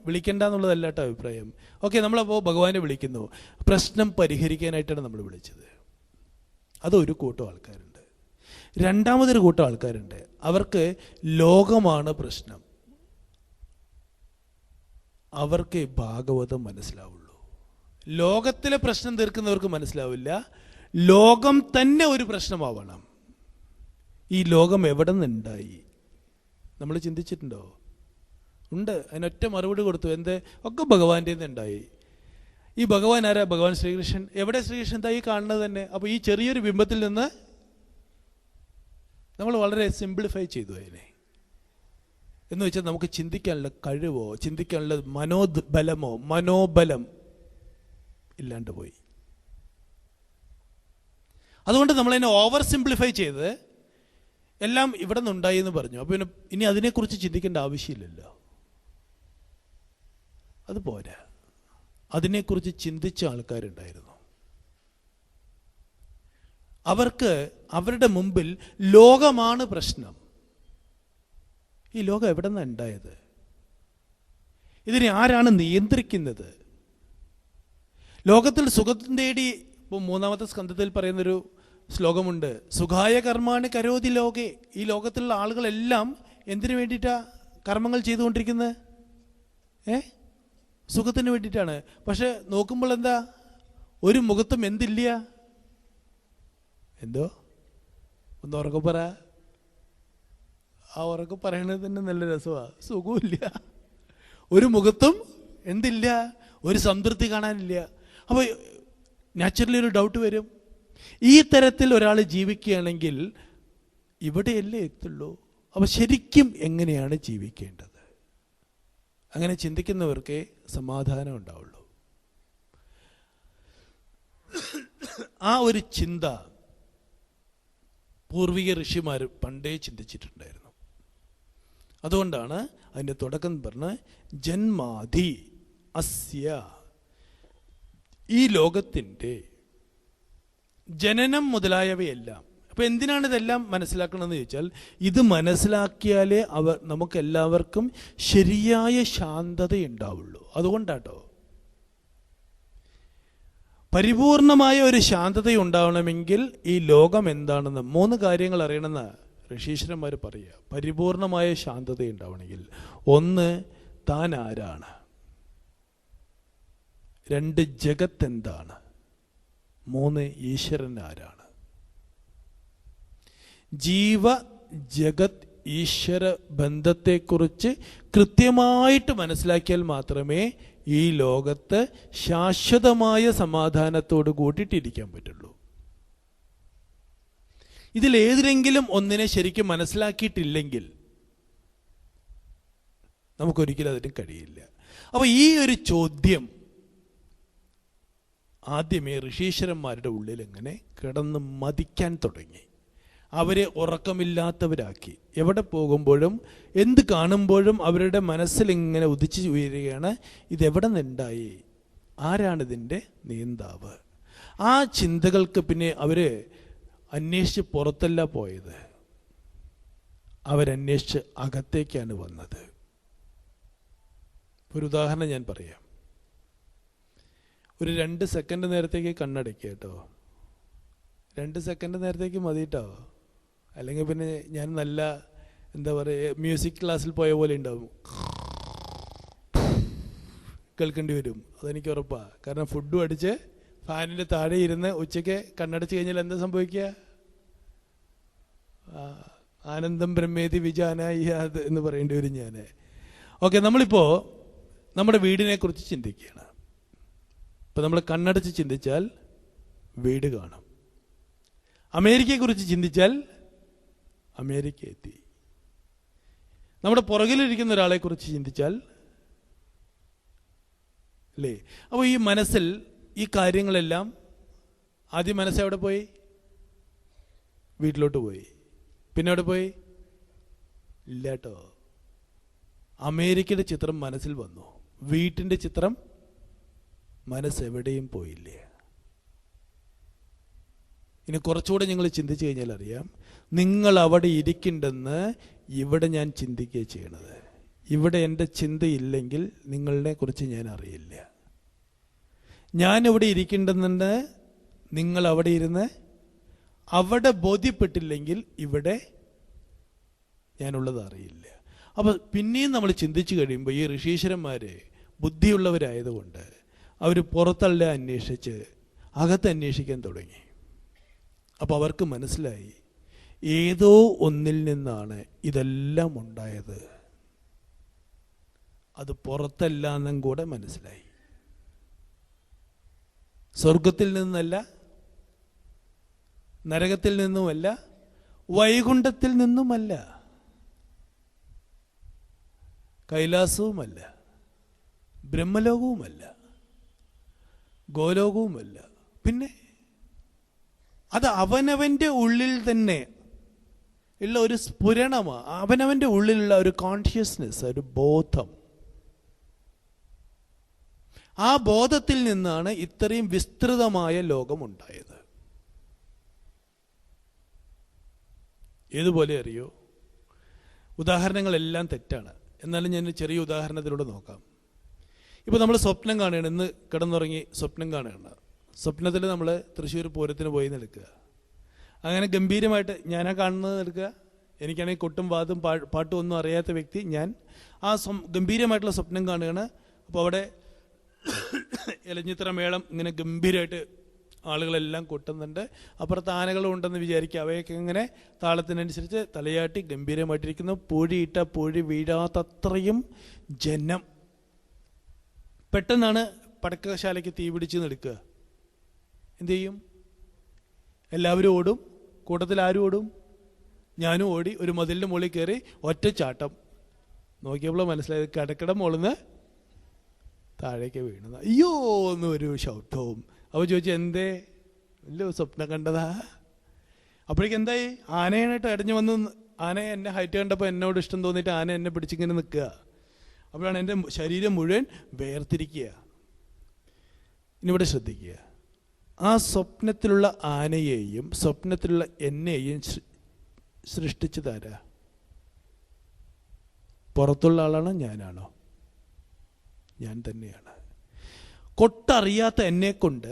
വിളിക്കണ്ട എന്നുള്ളതല്ല കേട്ടോ അഭിപ്രായം. ഓക്കെ, നമ്മളപ്പോൾ ഭഗവാനെ വിളിക്കുന്നു, പ്രശ്നം പരിഹരിക്കാനായിട്ടാണ് നമ്മൾ വിളിച്ചത്. അതൊരു കൂട്ടം ആൾക്കാരുണ്ട്. രണ്ടാമതൊരു കൂട്ടം ആൾക്കാരുണ്ട്, അവർക്ക് ലോകമാണ് പ്രശ്നം. അവർക്ക് ഭാഗവതം മനസ്സിലാവുള്ളൂ. ലോകത്തിലെ പ്രശ്നം തീർക്കുന്നവർക്ക് മനസ്സിലാവില്ല. ലോകം തന്നെ ഒരു പ്രശ്നമാവണം. ഈ ലോകം എവിടെ നിന്നുണ്ടായി? നമ്മൾ ചിന്തിച്ചിട്ടുണ്ടോ? ഉണ്ട്. അതിനൊറ്റ മറുപടി കൊടുത്തു. എന്ത്? ഒക്കെ ഭഗവാന്റെ നിന്നുണ്ടായി. ഈ ഭഗവാൻ ആരാ? ഭഗവാൻ ശ്രീകൃഷ്ണൻ. എവിടെ ശ്രീകൃഷ്ണൻ? എന്താ ഈ കാണുന്നത് തന്നെ. അപ്പോൾ ഈ ചെറിയൊരു ബിംബത്തിൽ നിന്ന് നമ്മൾ വളരെ സിംപ്ലിഫൈ ചെയ്തു അതിനെ. എന്ന് വെച്ചാൽ നമുക്ക് ചിന്തിക്കാനുള്ള കഴിവോ ചിന്തിക്കാനുള്ള മനോബലം ഇല്ലാണ്ട് പോയി. അതുകൊണ്ട് നമ്മളതിനെ ഓവർ സിംപ്ലിഫൈ ചെയ്ത് എല്ലാം ഇവിടെ നിന്നുണ്ടായി എന്ന് പറഞ്ഞു. അപ്പോൾ പിന്നെ ഇനി അതിനെക്കുറിച്ച് ചിന്തിക്കേണ്ട ആവശ്യമില്ലല്ലോ. അതുപോരാ, അതിനെക്കുറിച്ച് ചിന്തിച്ച ആൾക്കാരുണ്ടായിരുന്നു. അവർക്ക് അവരുടെ മുമ്പിൽ ലോകമാണ് പ്രശ്നം. ഈ ലോകം എവിടെ നിന്നാണ് ഉണ്ടായത്? ഇതിനെ ആരാണ് നിയന്ത്രിക്കുന്നത്? ലോകത്തിൽ സുഖം തേടി, ഇപ്പോൾ 3-ാമത്തെ സ്കന്ധത്തിൽ പറയുന്നൊരു ശ്ലോകമുണ്ട്, സുഖായ കർമാണി കരോതി ലോകേ. ഈ ലോകത്തിലുള്ള ആളുകളെല്ലാം എന്തിനു വേണ്ടിയിട്ടാ കർമ്മങ്ങൾ ചെയ്തുകൊണ്ടിരിക്കുന്നത്? സുഖത്തിന് വേണ്ടിയിട്ടാണ്. പക്ഷെ നോക്കുമ്പോൾ എന്താ? ഒരു മുഖത്തും എന്തില്ല. എന്തോ ഒന്ന് ഉറക്കെ പറ. ആ ഉറക്കെ പറയണത് തന്നെ നല്ല രസമാണ്. സുഖമില്ല. ഒരു മുഖത്തും എന്തില്ല, ഒരു സംതൃപ്തി കാണാനില്ല. അപ്പോൾ നാച്ചുറലി ഒരു ഡൗട്ട് വരും. ഈ തരത്തിൽ ഒരാൾ ജീവിക്കുകയാണെങ്കിൽ ഇവിടെയല്ലേ എത്തുള്ളൂ. അപ്പോൾ ശരിക്കും എങ്ങനെയാണ് ജീവിക്കേണ്ടത്? അങ്ങനെ ചിന്തിക്കുന്നവർക്കേ സമാധാനം ഉണ്ടാവുള്ളൂ. ആ ഒരു ചിന്ത പൂർവിക ഋഷിമാർ പണ്ടേ ചിന്തിച്ചിട്ടുണ്ടായിരുന്നു. അതുകൊണ്ടാണ് അതിൻ്റെ തുടക്കം പറഞ്ഞ് ജന്മാധി അസ്യ, ഈ ലോകത്തിൻ്റെ ജനനം മുതലായവയെല്ലാം. അപ്പോൾ എന്തിനാണ് ഇതെല്ലാം മനസ്സിലാക്കണമെന്ന് ചോദിച്ചാൽ, ഇത് മനസ്സിലാക്കിയാലേ നമുക്കെല്ലാവർക്കും ശരിയായ ശാന്തത ഉണ്ടാവുള്ളൂ. അതുകൊണ്ടാട്ടോ, പരിപൂർണമായ ഒരു ശാന്തത ഉണ്ടാവണമെങ്കിൽ ഈ ലോകം എന്താണെന്ന് 3 കാര്യങ്ങൾ അറിയണമെന്ന് ഋഷീശ്വരന്മാർ പറയുക. പരിപൂർണമായ ശാന്തത ഉണ്ടാവണമെങ്കിൽ 1 താൻ ആരാണ്, 2 ജഗത്ത് എന്താണ്, 3 ഈശ്വരൻ ആരാണ്. ജീവ ജഗത് ഈശ്വര ബന്ധത്തെക്കുറിച്ച് കൃത്യമായിട്ട് മനസ്സിലാക്കിയാൽ മാത്രമേ ഈ ലോകത്ത് ശാശ്വതമായ സമാധാനത്തോട് കൂട്ടിയിട്ടിരിക്കാൻ പറ്റുള്ളൂ. ഇതിലേതിലെങ്കിലും ഒന്നിനെ ശരിക്കും മനസ്സിലാക്കിയിട്ടില്ലെങ്കിൽ നമുക്കൊരിക്കലും അതിന് കഴിയില്ല. അപ്പോൾ ഈ ഒരു ചോദ്യം ആദ്യമേ ഋഷീശ്വരന്മാരുടെ ഉള്ളിൽ എങ്ങനെ കിടന്ന് മതിക്കാൻ തുടങ്ങി. അവരെ ഉറക്കമില്ലാത്തവരാക്കി. എവിടെ പോകുമ്പോഴും എന്ത് കാണുമ്പോഴും അവരുടെ മനസ്സിലിങ്ങനെ ഉദിച്ചു ഉയരുകയാണ്, ഇതെവിടെ നിന്നുണ്ടായി, ആരാണിതിൻ്റെ നിയന്താവ്. ആ ചിന്തകൾക്ക് പിന്നെ അവർ അന്വേഷിച്ച് പുറത്തല്ല പോയത്, അവരന്വേഷിച്ച് അകത്തേക്കാണ് വന്നത്. ഒരു ഉദാഹരണം ഞാൻ പറയാം. ഒരു 2 സെക്കൻഡ് നേരത്തേക്ക് കണ്ണടയ്ക്കുക കേട്ടോ. 2 സെക്കൻഡ് നേരത്തേക്ക് മതി കേട്ടോ. അല്ലെങ്കിൽ പിന്നെ ഞാൻ നല്ല എന്താ പറയുക, മ്യൂസിക് ക്ലാസ്സിൽ പോയ പോലെ ഉണ്ടാവും, കേൾക്കേണ്ടി വരും. അതെനിക്ക് ഉറപ്പാണ്. കാരണം ഫുഡും അടിച്ച് ഫാനിൻ്റെ താഴെ ഇരുന്ന് ഉച്ചയ്ക്ക് കണ്ണടച്ച് കഴിഞ്ഞാൽ എന്താ സംഭവിക്കുക? ആനന്ദം ബ്രഹ്മേതി വിജാനായത് എന്ന് പറയേണ്ടി വരും ഞാൻ. ഓക്കെ, നമ്മളിപ്പോൾ നമ്മുടെ വീടിനെ കുറിച്ച് ചിന്തിക്കുകയാണ്. ഇപ്പം നമ്മൾ കണ്ണടച്ച് ചിന്തിച്ചാൽ വീട് കാണും. അമേരിക്കയെക്കുറിച്ച് ചിന്തിച്ചാൽ അമേരിക്ക എത്തി. നമ്മുടെ പുറകിലിരിക്കുന്ന ഒരാളെക്കുറിച്ച് ചിന്തിച്ചാൽ അല്ലേ? അപ്പോൾ ഈ മനസ്സിൽ ഈ കാര്യങ്ങളെല്ലാം ആദ്യം മനസ്സെവിടെ പോയി? വീട്ടിലോട്ട് പോയി. പിന്നെ എവിടെ പോയി? ഇല്ല കേട്ടോ. അമേരിക്കയുടെ ചിത്രം മനസ്സിൽ വന്നു, വീട്ടിൻ്റെ ചിത്രം മനസ്സെവിടെയും പോയില്ലേ. ഇനി കുറച്ചുകൂടെ നിങ്ങൾ ചിന്തിച്ചു കഴിഞ്ഞാൽ അറിയാം, നിങ്ങൾ അവിടെ ഇരിക്കണ്ടെന്ന് ഇവിടെ ഞാൻ ചിന്തിക്കുകയാണ് ചെയ്യണത്. ഇവിടെ എൻ്റെ ചിന്തയില്ലെങ്കിൽ നിങ്ങളെ കുറിച്ച് ഞാൻ അറിയില്ല. ഞാനിവിടെ ഇരിക്കണ്ടെന്നുണ്ട്, നിങ്ങൾ അവിടെ ഇരുന്ന് അവിടെ ബോധ്യപ്പെട്ടില്ലെങ്കിൽ ഇവിടെ ഞാനുള്ളത് അറിയില്ല. അപ്പോൾ പിന്നെയും നമ്മൾ ചിന്തിച്ചു കഴിയുമ്പോൾ ഈ ഋഷീശ്വരന്മാർ ബുദ്ധിയുള്ളവരായതുകൊണ്ട് അവർ പുറത്തല്ല അന്വേഷിച്ച് അകത്ത് അന്വേഷിക്കാൻ തുടങ്ങി. അപ്പോൾ അവർക്ക് മനസ്സിലായി, ഏതോ ഒന്നിൽ നിന്നാണ് ഇതെല്ലാം ഉണ്ടായത്. അത് പുറത്തല്ല എന്നും കൂടെ മനസ്സിലായി. സ്വർഗത്തിൽ നിന്നല്ല, നരകത്തിൽ നിന്നുമല്ല, വൈകുണ്ഠത്തിൽ നിന്നുമല്ല, കൈലാസവുമല്ല, ബ്രഹ്മലോകവുമല്ല, ഗോലോകവുമല്ല. പിന്നെ അത് അവനവൻ്റെ ഉള്ളിൽ തന്നെ ഉള്ള ഒരു സ്ഫുരണമാണ്, അവനവൻ്റെ ഉള്ളിലുള്ള ഒരു കോൺഷ്യസ്നെസ്, ഒരു ബോധം. ആ ബോധത്തിൽ നിന്നാണ് ഇത്രയും വിസ്തൃതമായ ലോകമുണ്ടായത്. ഏതുപോലെ അറിയോ? ഉദാഹരണങ്ങളെല്ലാം തെറ്റാണ്, എന്നാലും ഞാൻ ചെറിയ ഉദാഹരണത്തിലൂടെ നോക്കാം. ഇപ്പോൾ നമ്മൾ സ്വപ്നം കാണുകയാണ്, ഇന്ന് കിടന്നുറങ്ങി സ്വപ്നം കാണുകയാണ്. സ്വപ്നത്തിൽ നമ്മൾ തൃശ്ശൂർ പൂരത്തിന് പോയി നിൽക്കുക. അങ്ങനെ ഗംഭീരമായിട്ട് ഞാനാ കാണുന്നത് എടുക്കുക. എനിക്കാണെങ്കിൽ കൊട്ടും വാതും പാട്ടും ഒന്നും അറിയാത്ത വ്യക്തി ഞാൻ. ആ ഗംഭീരമായിട്ടുള്ള സ്വപ്നം കാണുകയാണ്. അപ്പോൾ അവിടെ ഇലഞ്ഞിത്ര മേളം ഇങ്ങനെ ഗംഭീരമായിട്ട് ആളുകളെല്ലാം കൊട്ടുന്നുണ്ട്. അപ്പുറത്ത് ആനകളും ഉണ്ടെന്ന് വിചാരിക്കുക. അവയൊക്കെ ഇങ്ങനെ താളത്തിനനുസരിച്ച് തലയാട്ടി ഗംഭീരമായിട്ടിരിക്കുന്നു. പൂഴിയിട്ട പൂഴി വീഴാത്തത്രയും ജനം. പെട്ടെന്നാണ് പടക്കശാലയ്ക്ക് തീ പിടിച്ച് നിൽക്കുക. എന്തു ചെയ്യും? എല്ലാവരും ഓടും. കൂട്ടത്തിൽ ആരും ഓടും? ഞാനും ഓടി ഒരു മതിലിൻ്റെ മുകളിൽ കയറി ഒറ്റ ചാട്ടം. നോക്കിയപ്പോൾ മനസ്സിലായത് കിടക്കിട മുകളിൽ താഴേക്ക് വീണത്. അയ്യോ എന്ന് ഒരു ശബ്ദവും. അപ്പോൾ ചോദിച്ചു, എന്തേ? വലിയ സ്വപ്നം കണ്ടതാ. അപ്പോഴേക്കും എന്തായി? ആനയായിട്ട് അടഞ്ഞു വന്ന്, ആന എന്നെ ഹൈറ്റ് കണ്ടപ്പോൾ എന്നോട് ഇഷ്ടം തോന്നിയിട്ട് ആന എന്നെ പിടിച്ചിങ്ങനെ നിൽക്കുക. അപ്പോഴാണ് എൻ്റെ ശരീരം മുഴുവൻ വേർതിരിക്കുക. ഇനിവിടെ ശ്രദ്ധിക്കുക, ആ സ്വപ്നത്തിലുള്ള ആനയെയും സ്വപ്നത്തിലുള്ള എന്നെയും സൃഷ്ടിച്ചതാരാ? പുറത്തുള്ള ആളാണോ ഞാനാണോ? ഞാൻ തന്നെയാണ്. കൊട്ടറിയാത്ത എന്നെ കൊണ്ട്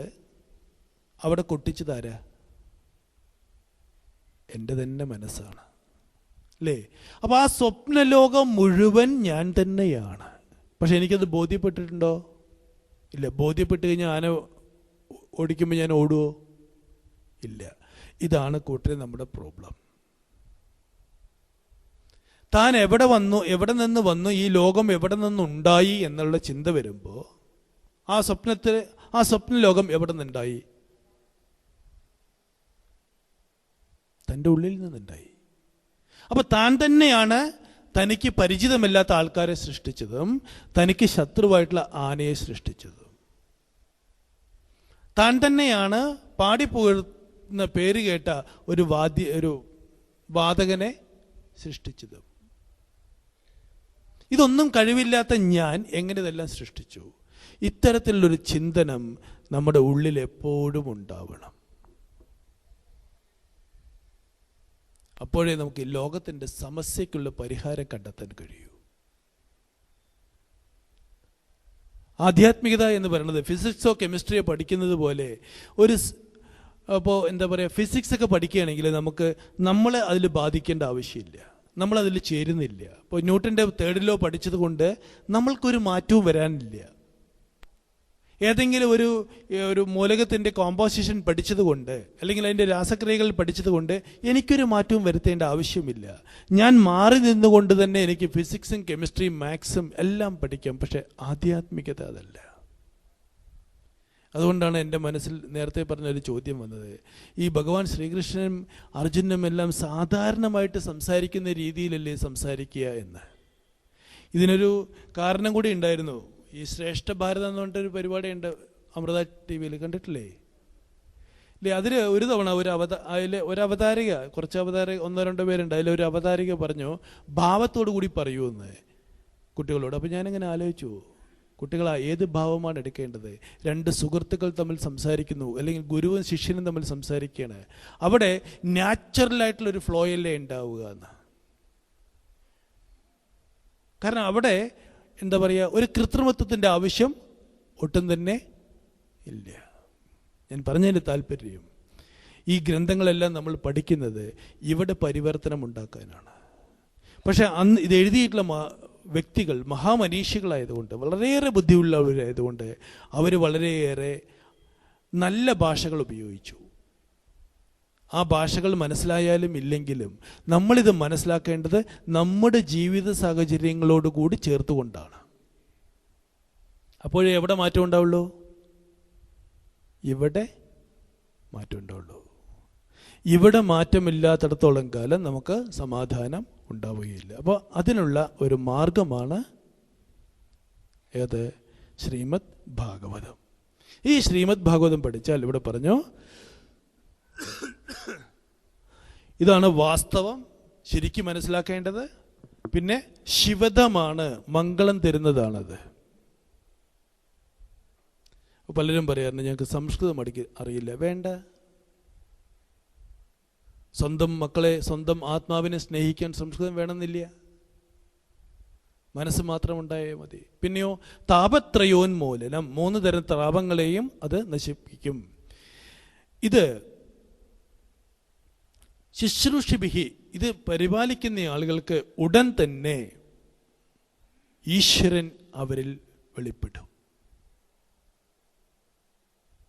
അവിടെ കൊട്ടിച്ചതാരാ? എൻ്റെ തന്നെ മനസ്സാണ്, അല്ലേ? അപ്പോൾ ആ സ്വപ്നലോകം മുഴുവൻ ഞാൻ തന്നെയാണ്. പക്ഷെ എനിക്കത് ബോധ്യപ്പെട്ടിട്ടുണ്ടോ? ഇല്ല. ബോധ്യപ്പെട്ട് കഴിഞ്ഞാൽ ആന ഓടിക്കുമ്പോൾ ഞാൻ ഓടുവോ? ഇല്ല. ഇതാണ് കൂട്ടരെ നമ്മുടെ പ്രോബ്ലം. താൻ എവിടെ വന്നു, എവിടെ നിന്ന് വന്നു, ഈ ലോകം എവിടെ നിന്നുണ്ടായി എന്നുള്ള ചിന്ത വരുമ്പോൾ ആ സ്വപ്ന ലോകം എവിടെ നിന്നുണ്ടായി? തൻ്റെ ഉള്ളിൽ നിന്നുണ്ടായി. അപ്പോൾ താൻ തന്നെയാണ് തനിക്ക് പരിചിതമല്ലാത്ത ആൾക്കാരെ സൃഷ്ടിച്ചതും തനിക്ക് ശത്രുവായിട്ടുള്ള ആനയെ സൃഷ്ടിച്ചതും. താൻ തന്നെയാണ് പാടിപ്പോകുന്ന പേര് കേട്ട ഒരു വാദകനെ സൃഷ്ടിച്ചതും. ഇതൊന്നും കഴിവില്ലാത്ത ഞാൻ എങ്ങനെ ഇതെല്ലാം സൃഷ്ടിച്ചു? ഇത്തരത്തിലുള്ളൊരു ചിന്തനം നമ്മുടെ ഉള്ളിൽ എപ്പോഴും ഉണ്ടാവണം. അപ്പോഴേ നമുക്ക് ഈ ലോകത്തിൻ്റെ സമസ്യക്കുള്ള പരിഹാരം കണ്ടെത്താൻ കഴിയൂ. ആധ്യാത്മികത എന്ന് പറയുന്നത് ഫിസിക്സോ കെമിസ്ട്രിയോ പഠിക്കുന്നത് പോലെ അപ്പോൾ എന്താ പറയുക, ഫിസിക്സൊക്കെ പഠിക്കുകയാണെങ്കിൽ നമ്മളെ അതിൽ ബാധിക്കേണ്ട ആവശ്യമില്ല. നമ്മളതിൽ ചേരുന്നില്ല. ഇപ്പോൾ ന്യൂട്ടൻ്റെ തേർഡ് ലോ പഠിച്ചത് കൊണ്ട് നമ്മൾക്കൊരു മാറ്റവും വരാനില്ല. ഏതെങ്കിലും ഒരു മൂലകത്തിൻ്റെ കോമ്പോസിഷൻ പഠിച്ചതുകൊണ്ട് അല്ലെങ്കിൽ അതിൻ്റെ രാസക്രിയകൾ പഠിച്ചതുകൊണ്ട് എനിക്കൊരു മാറ്റവും വരുത്തേണ്ട ആവശ്യമില്ല. ഞാൻ മാറി നിന്നുകൊണ്ട് തന്നെ എനിക്ക് ഫിസിക്സും കെമിസ്ട്രിയും മാത്സും എല്ലാം പഠിക്കാം. പക്ഷെ ആധ്യാത്മികത അതല്ല. അതുകൊണ്ടാണ് എൻ്റെ മനസ്സിൽ നേരത്തെ പറഞ്ഞൊരു ചോദ്യം വന്നത്. ഈ ഭഗവാൻ ശ്രീകൃഷ്ണനും അർജുനും എല്ലാം സാധാരണമായിട്ട് സംസാരിക്കുന്ന രീതിയിലല്ലേ സംസാരിക്കുക എന്ന്. ഇതിനൊരു കാരണം കൂടി ഉണ്ടായിരുന്നു. ഈ ശ്രേഷ്ഠ ഭാരതം എന്ന് പറഞ്ഞിട്ടൊരു പരിപാടിയുണ്ട് അമൃത TV കണ്ടിട്ടില്ലേ? ഇല്ലേ? അതിൽ ഒരു തവണ അതിൽ ഒരു അവതാരിക, കുറച്ച് അവതാരിക, 1-2 പേരുണ്ട്. അതിലൊരു അവതാരിക പറഞ്ഞു, ഭാവത്തോടു കൂടി പറയൂ എന്ന് കുട്ടികളോട്. അപ്പോൾ ഞാനിങ്ങനെ ആലോചിച്ചു, കുട്ടികൾ ഏത് ഭാവമാണ് എടുക്കേണ്ടത്? 2 സുഹൃത്തുക്കൾ തമ്മിൽ സംസാരിക്കുന്നു, അല്ലെങ്കിൽ ഗുരുവും ശിഷ്യനും തമ്മിൽ സംസാരിക്കുകയാണ്. അവിടെ നാച്ചുറലായിട്ടുള്ളൊരു ഫ്ലോയല്ലേ ഉണ്ടാവുക എന്ന്. കാരണം അവിടെ എന്താ പറയുക, ഒരു കൃത്രിമത്വത്തിൻ്റെ ആവശ്യം ഒട്ടും തന്നെ ഇല്ല. ഞാൻ പറഞ്ഞതിൻ്റെ താല്പര്യം, ഈ ഗ്രന്ഥങ്ങളെല്ലാം നമ്മൾ പഠിക്കുന്നത് ഇവിടെ പരിവർത്തനം ഉണ്ടാക്കാനാണ്. പക്ഷെ അന്ന് ഇത് എഴുതിയിട്ടുള്ള വ്യക്തികൾ മഹാമനീഷികളായതുകൊണ്ട്, വളരെയേറെ ബുദ്ധിയുള്ളവരായതുകൊണ്ട് അവർ വളരെയേറെ നല്ല ഭാഷകൾ ഉപയോഗിച്ചു. ആ ഭാഷകൾ മനസ്സിലായാലും ഇല്ലെങ്കിലും നമ്മളിത് മനസ്സിലാക്കേണ്ടത് നമ്മുടെ ജീവിത സാഹചര്യങ്ങളോട് കൂടി ചേർത്തുകൊണ്ടാണ്. അപ്പോഴേ എവിടെ മാറ്റം ഉണ്ടാവുള്ളൂ? ഇവിടെ മാറ്റം ഉണ്ടാവുള്ളൂ. ഇവിടെ മാറ്റമില്ലാത്തിടത്തോളം കാലം നമുക്ക് സമാധാനം ഉണ്ടാവുകയില്ല. അപ്പോൾ അതിനുള്ള ഒരു മാർഗമാണ് ഏത്? ശ്രീമദ് ഭാഗവതം. ഈ ശ്രീമദ് ഭാഗവതം പഠിച്ചാൽ ഇവിടെ പറഞ്ഞു, ഇതാണ് വാസ്തവം, ശരിക്കും മനസ്സിലാക്കേണ്ടത്. പിന്നെ ശിവദമാണ്, മംഗളം തരുന്നതാണത്. പലരും പറയാറുണ്ട് ഞങ്ങൾക്ക് സംസ്കൃതം അറിയില്ല. വേണ്ട, സ്വന്തം മക്കളെ, സ്വന്തം ആത്മാവിനെ സ്നേഹിക്കാൻ സംസ്കൃതം വേണമെന്നില്ല, മനസ്സ് മാത്രം ഉണ്ടായാൽ മതി. പിന്നെയോ താപത്രയോന്മൂലനം, 3 തരം താപങ്ങളെയും അത് നശിപ്പിക്കും. ഇത് ശുശ്രൂഷിഭിഹി, ഇത് പരിപാലിക്കുന്ന ആളുകൾക്ക് ഉടൻ തന്നെ ഈശ്വരൻ അവരിൽ വെളിപ്പെടും.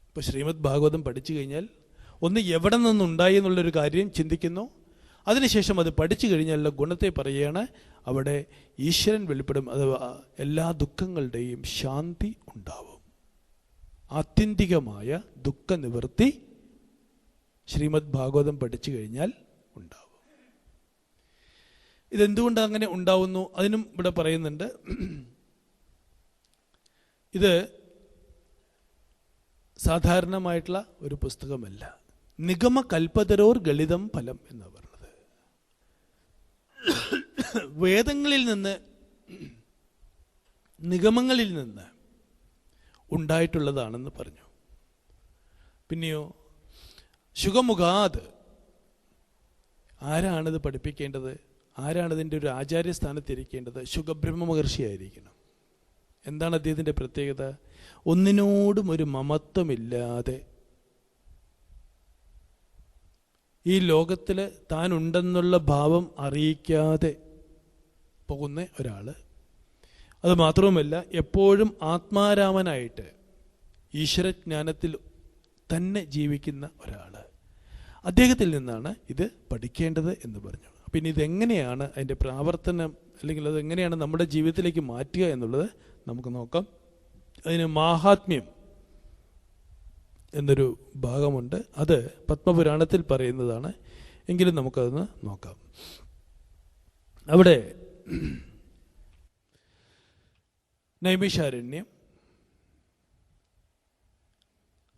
ഇപ്പൊ ശ്രീമദ് ഭാഗവതം പഠിച്ചു കഴിഞ്ഞാൽ ഒന്ന് എവിടെ നിന്നുണ്ടായി എന്നുള്ളൊരു കാര്യം ചിന്തിക്കുന്നു. അതിനുശേഷം അത് പഠിച്ചു കഴിഞ്ഞാലുള്ള ഗുണത്തെ പറയുകയാണ്, അവിടെ ഈശ്വരൻ വെളിപ്പെടും. അത് എല്ലാ ദുഃഖങ്ങളുടെയും ശാന്തി ഉണ്ടാവും. ആത്യന്തികമായ ദുഃഖ നിവൃത്തി ശ്രീമദ് ഭാഗവതം പഠിച്ചു കഴിഞ്ഞാൽ ഉണ്ടാവും. ഇതെന്തുകൊണ്ട് അങ്ങനെ ഉണ്ടാവുന്നു അതിനും ഇവിടെ പറയുന്നുണ്ട്. ഇത് സാധാരണമായിട്ടുള്ള ഒരു പുസ്തകമല്ല. നിഗമ കൽപ്പതരോർ ഗളിതം ഫലം എന്ന് പറഞ്ഞത് വേദങ്ങളിൽ നിന്ന്, നിഗമങ്ങളിൽ നിന്ന് ഉണ്ടായിട്ടുള്ളതാണെന്ന് പറഞ്ഞു. പിന്നെയോ ശുഗമുഖാത്, ആരാണിത് പഠിപ്പിക്കേണ്ടത്? ആരാണിതിൻ്റെ ഒരു ആചാര്യസ്ഥാനത്തിരിക്കേണ്ടത്? ശുഗബ്രഹ്മ മഹർഷിയായിരിക്കണം. എന്താണ് അദ്ദേഹത്തിൻ്റെ പ്രത്യേകത? ഒന്നിനോടും ഒരു മമത്വമില്ലാതെ ഈ ലോകത്തിൽ താൻ ഉണ്ടെന്നുള്ള ഭാവം അറിയിക്കാതെ പോകുന്ന ഒരാൾ. അത് മാത്രവുമല്ല, എപ്പോഴും ആത്മാരാമനായിട്ട് ഈശ്വരജ്ഞാനത്തിൽ തന്നെ ജീവിക്കുന്ന ഒരാൾ. അദ്ദേഹത്തിൽ നിന്നാണ് ഇത് പഠിക്കേണ്ടത് എന്ന് പറഞ്ഞു. പിന്നെ ഇതെങ്ങനെയാണ് അതിൻ്റെ പ്രാവർത്തനം, അല്ലെങ്കിൽ അതെങ്ങനെയാണ് നമ്മുടെ ജീവിതത്തിലേക്ക് മാറ്റുക എന്നുള്ളത് നമുക്ക് നോക്കാം. അതിന് മാഹാത്മ്യം എന്നൊരു ഭാഗമുണ്ട്. അത് പത്മപുരാണത്തിൽ പറയുന്നതാണ്. എങ്കിലും നമുക്കതൊന്ന് നോക്കാം. അവിടെ നൈമിഷാരണ്യം,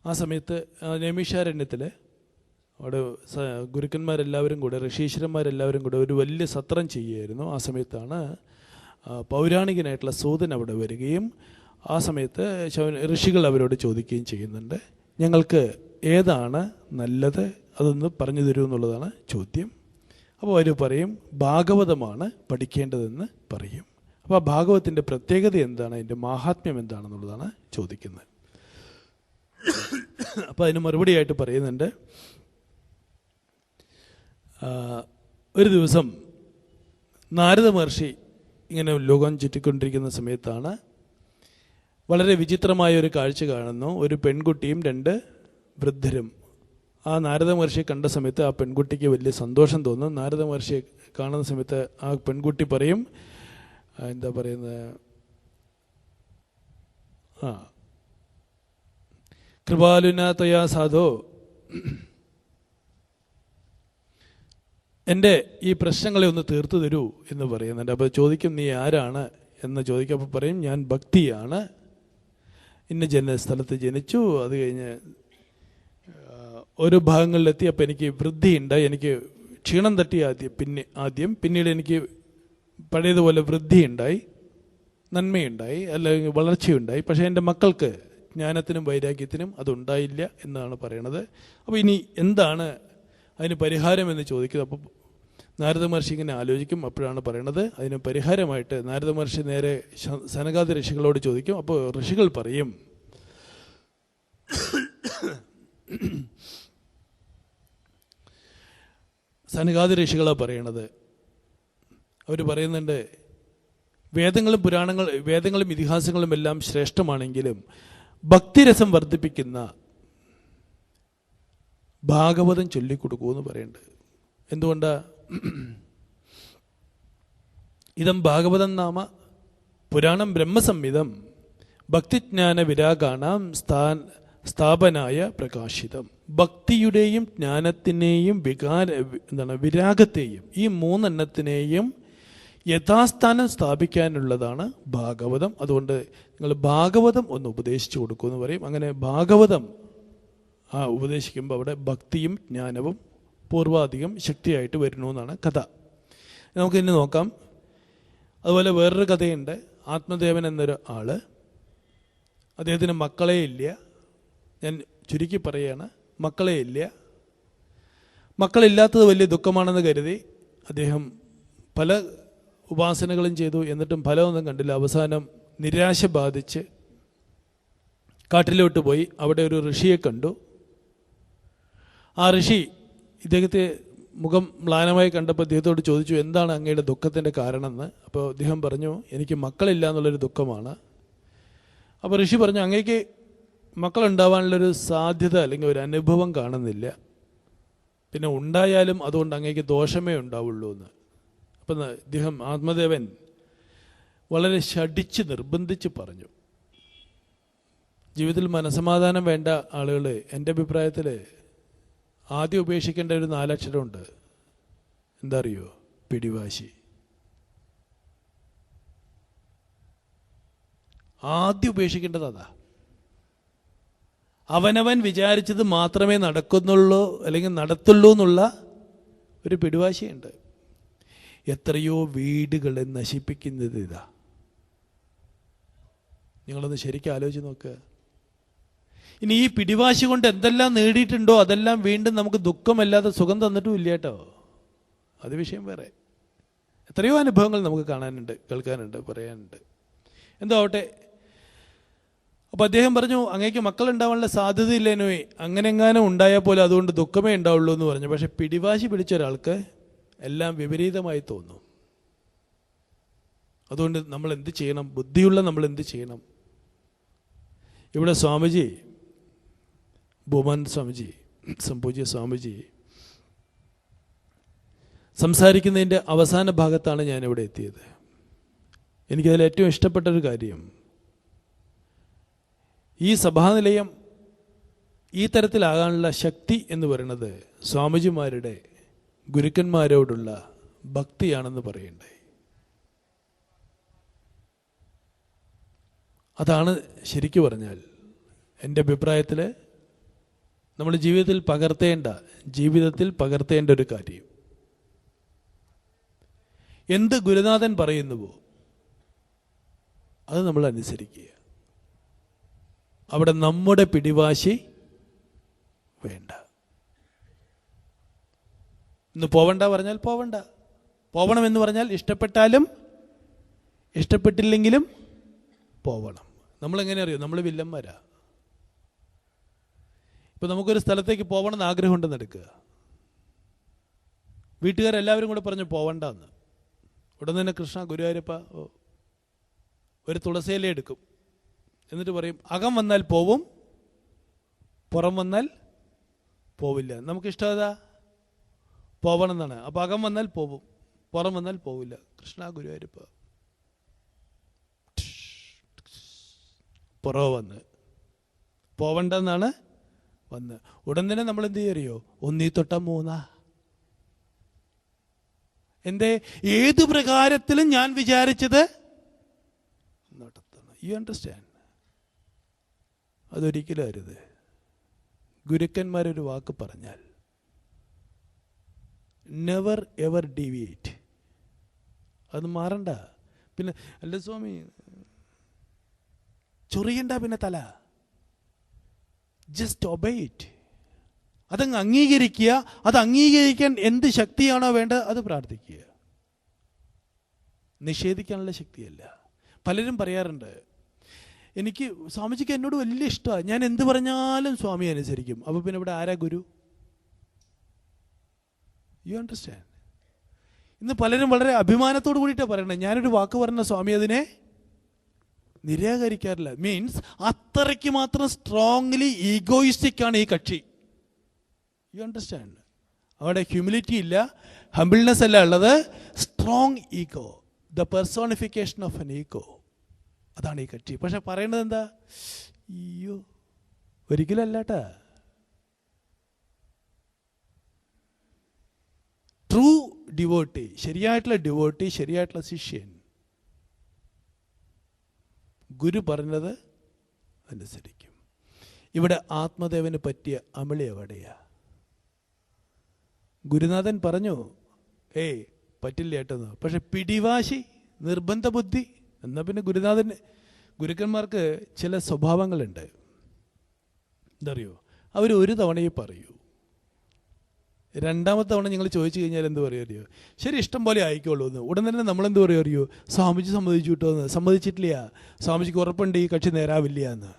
ആ സമയത്ത് നൈമിഷാരണ്യത്തിൽ അവിടെ ഗുരുക്കന്മാരെല്ലാവരും കൂടെ, ഋഷീശ്വരന്മാരെല്ലാവരും കൂടെ ഒരു വലിയ സത്രം ചെയ്യുമായിരുന്നു. ആ സമയത്താണ് പൗരാണികനായിട്ടുള്ള സൂതൻ അവിടെ വരികയും ആ സമയത്ത് ഋഷികൾ അവരോട് ചോദിക്കുകയും ചെയ്യുന്നുണ്ട്, ഞങ്ങൾക്ക് ഏതാണ് നല്ലത്, അതൊന്ന് പറഞ്ഞു തരൂ എന്നുള്ളതാണ് ചോദ്യം. അപ്പോൾ അവർ പറയും ഭാഗവതമാണ് പഠിക്കേണ്ടതെന്ന് പറയും. അപ്പോൾ ആ ഭാഗവതത്തിൻ്റെ പ്രത്യേകത എന്താണ്, അതിൻ്റെ മാഹാത്മ്യം എന്താണെന്നുള്ളതാണ് ചോദിക്കുന്നത്. അപ്പോൾ അതിന് മറുപടിയായിട്ട് പറയുന്നുണ്ട്, ഒരു ദിവസം നാരദ മഹർഷി ഇങ്ങനെ ലോകം ചുറ്റിക്കൊണ്ടിരിക്കുന്ന സമയത്താണ് വളരെ വിചിത്രമായ ഒരു കാഴ്ച കാണുന്നു. ഒരു പെൺകുട്ടിയും 2 വൃദ്ധരും. ആ നാരദ മഹർഷിയെ കണ്ട സമയത്ത് ആ പെൺകുട്ടിക്ക് വലിയ സന്തോഷം തോന്നും. നാരദ മഹർഷിയെ കാണുന്ന സമയത്ത് ആ പെൺകുട്ടി പറയും, എന്താ പറയുന്നത്, കൃപാലുനാതയാ സാധോ, എൻ്റെ ഈ പ്രശ്നങ്ങളെ ഒന്ന് തീർത്തു തരൂ എന്ന് പറയുന്നുണ്ട്. അപ്പോൾ ചോദിക്കും, നീ ആരാണ് എന്ന് ചോദിക്കും. അപ്പോൾ പറയും, ഞാൻ ഭക്തിയാണ്, ഇന്ന സ്ഥലത്ത് ജനിച്ചു, അത് കഴിഞ്ഞ് ഓരോ ഭാഗങ്ങളിലെത്തി, അപ്പോൾ എനിക്ക് വൃദ്ധി ഉണ്ടായി, എനിക്ക് ക്ഷീണം തട്ടി പിന്നീട് എനിക്ക് പഴയതുപോലെ വൃദ്ധി ഉണ്ടായി, നന്മയുണ്ടായി, അല്ലെങ്കിൽ വളർച്ചയുണ്ടായി. പക്ഷേ എൻ്റെ മക്കൾക്ക് ജ്ഞാനത്തിനും വൈരാഗ്യത്തിനും അതുണ്ടായില്ല എന്നാണ് പറയണത്. അപ്പോൾ ഇനി എന്താണ് അതിന് പരിഹാരം എന്ന് ചോദിക്കുന്നത്. അപ്പോൾ നാരദ മഹർഷി ഇങ്ങനെ ആലോചിക്കും. അപ്പോഴാണ് പറയണത്, അതിന് പരിഹാരമായിട്ട് നാരദ മഹർഷി നേരെ സനകാദി ഋഷികളോട് ചോദിക്കും. അപ്പോൾ ഋഷികൾ പറയും, സനകാദി ഋഷികളാണ് പറയണത്, അവർ പറയുന്നുണ്ട്, വേദങ്ങളും ഇതിഹാസങ്ങളും എല്ലാം ശ്രേഷ്ഠമാണെങ്കിലും ഭക്തിരസം വർദ്ധിപ്പിക്കുന്ന ഭാഗവതം ചൊല്ലിക്കൊടുക്കൂ എന്ന് പറയുന്നുണ്ട്. എന്തുകൊണ്ടാ? ഇതം ഭാഗവതം നാമ പുരാണം ബ്രഹ്മസംഹിതം ഭക്തിജ്ഞാന വിരാഗാണാം സ്ഥാപനായ പ്രകാശിതം. ഭക്തിയുടെയും ജ്ഞാനത്തിനെയും വിരാഗത്തെയും ഈ മൂന്നെണ്ണത്തിനെയും യഥാസ്ഥാനം സ്ഥാപിക്കാനുള്ളതാണ് ഭാഗവതം. അതുകൊണ്ട് നിങ്ങൾ ഭാഗവതം ഒന്ന് ഉപദേശിച്ചു കൊടുക്കുമെന്ന് പറയും. അങ്ങനെ ഭാഗവതം ഉപദേശിക്കുമ്പോൾ അവിടെ ഭക്തിയും ജ്ഞാനവും പൂർവാധികം ശക്തിയായിട്ട് വരുന്നു എന്നാണ് കഥ. നമുക്കിനി നോക്കാം. അതുപോലെ വേറൊരു കഥയുണ്ട്. ആത്മദേവൻ എന്നൊരു ആള്, അദ്ദേഹത്തിന് മക്കളേ ഇല്ല. ഞാൻ ചുരുക്കി പറയുകയാണ്, മക്കളേ ഇല്ല. മക്കളില്ലാത്തത് വലിയ ദുഃഖമാണെന്ന് കരുതി അദ്ദേഹം പല ഉപാസനകളും ചെയ്തു. എന്നിട്ടും ഫലമൊന്നും കണ്ടില്ല. അവസാനം നിരാശ ബാധിച്ച് കാട്ടിലോട്ട് പോയി. അവിടെ ഒരു ഋഷിയെ കണ്ടു. ആ ഋഷി ഇദ്ദേഹത്തെ മുഖം മ്ലാനമായി കണ്ടപ്പോൾ അദ്ദേഹത്തോട് ചോദിച്ചു, എന്താണ് അങ്ങയുടെ ദുഃഖത്തിൻ്റെ കാരണമെന്ന്. അപ്പോൾ അദ്ദേഹം പറഞ്ഞു, എനിക്ക് മക്കളില്ല എന്നുള്ളൊരു ദുഃഖമാണ്. അപ്പോൾ ഋഷി പറഞ്ഞു, അങ്ങേക്ക് മക്കളുണ്ടാവാനുള്ളൊരു സാധ്യത അല്ലെങ്കിൽ ഒരു അനുഭവം കാണുന്നില്ല, പിന്നെ ഉണ്ടായാലും അതുകൊണ്ട് അങ്ങേക്ക് ദോഷമേ ഉണ്ടാവുള്ളൂ എന്ന്. അപ്പം ഇദ്ദേഹം ആത്മദേവൻ വളരെ ശഠിച്ച് നിർബന്ധിച്ച് പറഞ്ഞു, ജീവിതത്തിൽ മനസമാധാനം വേണ്ട ആളുകൾ എൻ്റെ അഭിപ്രായത്തിൽ ആദ്യം ഉപേക്ഷിക്കേണ്ട ഒരു 4 അക്ഷരമുണ്ട്. എന്താ അറിയോ? പിടിവാശി. ആദ്യം ഉപേക്ഷിക്കേണ്ടത് അതാ. അവനവൻ വിചാരിച്ചത് മാത്രമേ നടക്കുന്നുള്ളൂ അല്ലെങ്കിൽ നടത്തുള്ളൂ എന്നുള്ള ഒരു പിടിവാശിയുണ്ട്. എത്രയോ വീടുകളെ നശിപ്പിക്കുന്നത് ഇതാ. നിങ്ങളൊന്ന് ശരിക്കും ആലോചിച്ച് നോക്കുക. ഇനി ഈ പിടിവാശി കൊണ്ട് എന്തെല്ലാം നേടിയിട്ടുണ്ടോ അതെല്ലാം വീണ്ടും നമുക്ക് ദുഃഖമല്ലാതെ സുഖം തന്നിട്ടും ഇല്ല കേട്ടോ. അത് വിഷയം വേറെ. എത്രയോ അനുഭവങ്ങൾ നമുക്ക് കാണാനുണ്ട്, കേൾക്കാനുണ്ട്, പറയാനുണ്ട്. എന്തോ ആവട്ടെ. അപ്പോൾ അദ്ദേഹം പറഞ്ഞു, അങ്ങേക്ക് മക്കളുണ്ടാവാനുള്ള സാധ്യതയില്ലേനോ, അങ്ങനെ എങ്ങാനും ഉണ്ടായാൽ പോലെ അതുകൊണ്ട് ദുഃഖമേ ഉണ്ടാവുള്ളൂ എന്ന് പറഞ്ഞു. പക്ഷെ പിടിവാശി പിടിച്ച ഒരാൾക്ക് എല്ലാം വിപരീതമായി തോന്നും. അതുകൊണ്ട് നമ്മൾ എന്ത് ചെയ്യണം? ബുദ്ധിയുള്ള നമ്മൾ എന്ത് ചെയ്യണം? ഇവിടെ സ്വാമിജി, ബഹുമാൻ സ്വാമിജി, സംപൂജ്യ സ്വാമിജി സംസാരിക്കുന്നതിൻ്റെ അവസാന ഭാഗത്താണ് ഞാനിവിടെ എത്തിയത്. എനിക്കതിൽ ഏറ്റവും ഇഷ്ടപ്പെട്ടൊരു കാര്യം, ഈ സഭാനിലയം ഈ തരത്തിലാകാനുള്ള ശക്തി എന്ന് പറയുന്നത് സ്വാമിജിമാരുടെ ഗുരുക്കന്മാരോടുള്ള ഭക്തിയാണെന്ന് പറയണ്ടേ. അതാണ് ശരിക്കു പറഞ്ഞാൽ എൻ്റെ അഭിപ്രായത്തിൽ നമ്മൾ ജീവിതത്തിൽ പകർത്തേണ്ട ഒരു കാര്യം. എന്ത് ഗുരുനാഥൻ പറയുന്നുവോ അത് നമ്മൾ അനുസരിക്കുക. അവിടെ നമ്മുടെ പിടിവാശി വേണ്ട. ഇന്ന് പോവണ്ട പറഞ്ഞാൽ പോവണ്ട, പോവണമെന്ന് പറഞ്ഞാൽ ഇഷ്ടപ്പെട്ടാലും ഇഷ്ടപ്പെട്ടില്ലെങ്കിലും പോവണം. നമ്മളെങ്ങനെ അറിയോ? നമ്മൾ വില്ലന്മാരാ. ഇപ്പം നമുക്കൊരു സ്ഥലത്തേക്ക് പോകണമെന്ന് ആഗ്രഹമുണ്ടെന്ന് എടുക്കുക. വീട്ടുകാരെല്ലാവരും കൂടെ പറഞ്ഞു പോവണ്ടെന്ന്. ഉടനെ തന്നെ കൃഷ്ണ ഗുരുവായൂരപ്പ ഒരു തുളസിയില എടുക്കും. എന്നിട്ട് പറയും, അകം വന്നാൽ പോവും, പുറം വന്നാൽ പോവില്ല. നമുക്കിഷ്ടം അതാ, പോവണം എന്നാണ്. അപ്പം അകം വന്നാൽ പോവും, പുറം വന്നാൽ പോവില്ല. കൃഷ്ണ ഗുരുവായൂരപ്പ. പുറവ് വന്ന് പോവണ്ടെന്നാണ് വന്ന്. ഉടൻ തന്നെ നമ്മൾ എന്ത് ചെയ്യോ? 1 തൊട്ട 3. എന്തേ? ഏത് പ്രകാരത്തിലും ഞാൻ വിചാരിച്ചത് നടത്തണം. You understand? അതൊരിക്കലും അരുത്. ഗുരുക്കന്മാരൊരു വാക്ക് പറഞ്ഞാൽ നെവർ എവർ ഡീവിയേറ്റ്. അത് മാറണ്ട. പിന്നെ അല്ല സ്വാമി ചൊറിയണ്ട പിന്നെ തല. Just obey it. അതങ്ങ് അംഗീകരിക്കുക. അത് അംഗീകരിക്കാൻ എന്ത് ശക്തിയാണോ വേണ്ടത് അത് പ്രാർത്ഥിക്കുക. നിഷേധിക്കാനുള്ള ശക്തിയല്ല. പലരും പറയാറുണ്ട്, എനിക്ക് സ്വാമിജിക്ക് എന്നോട് വലിയ ഇഷ്ടമാണ്, ഞാൻ എന്ത് പറഞ്ഞാലും സ്വാമി അനുസരിക്കും. അപ്പോൾ പിന്നെ ഇവിടെ ആരാ ഗുരു? You understand? ഇന്ന് പലരും വളരെ അഭിമാനത്തോട് കൂടിയിട്ടാണ് പറയണത്, ഞാനൊരു വാക്ക് പറഞ്ഞ സ്വാമി അതിനെ നിരാകരിക്കാറില്ല. മീൻസ് അത്രയ്ക്ക് മാത്രം സ്ട്രോങ്ലി ഈഗോയിസ്റ്റിക് ആണ് ഈ കക്ഷി. You understand? അവിടെ ഹ്യൂമിലിറ്റി ഇല്ല, ഹംബിൾനെസ് അല്ല ഉള്ളത്, strong ego, the personification of N ego. അതാണ് ഈ കക്ഷി. പക്ഷെ പറയേണ്ടത് എന്താ? അയ്യോ, ഒരിക്കലും അല്ലാട്ടാ. ട്രൂ ഡിവോട്ടി, ശരിയായിട്ടുള്ള ഡിവോട്ടി, ശരിയായിട്ടുള്ള ശിഷ്യൻ, ഗുരു പറഞ്ഞത് അനുസരിക്കും. ഇവിടെ ആത്മദേവന് പറ്റിയ അമളി എവിടെയാ? ഗുരുനാഥൻ പറഞ്ഞു, ഏയ് പറ്റില്ല ഏട്ടെന്ന്. പക്ഷെ പിടിവാശി, നിർബന്ധ ബുദ്ധി. എന്നാൽ പിന്നെ ഗുരുക്കന്മാർക്ക് ചില സ്വഭാവങ്ങളുണ്ട്. എന്തറിയോ? അവർ ഒരു തവണയേ പറയൂ. രണ്ടാമത്തെ തവണ നിങ്ങൾ ചോദിച്ചു കഴിഞ്ഞാൽ എന്ത് പറയുമറിയോ? ശരി, ഇഷ്ടം പോലെ ആയിക്കോളൂ എന്ന്. ഉടൻ തന്നെ നമ്മളെന്ത് പറയുമറിയോ? സ്വാമിജി സമ്മതിച്ചു കിട്ടോ എന്ന്. സമ്മതിച്ചിട്ടില്ല, സ്വാമിജിക്ക് ഉറപ്പുണ്ട് ഈ കക്ഷി നേരാവില്ല എന്ന്.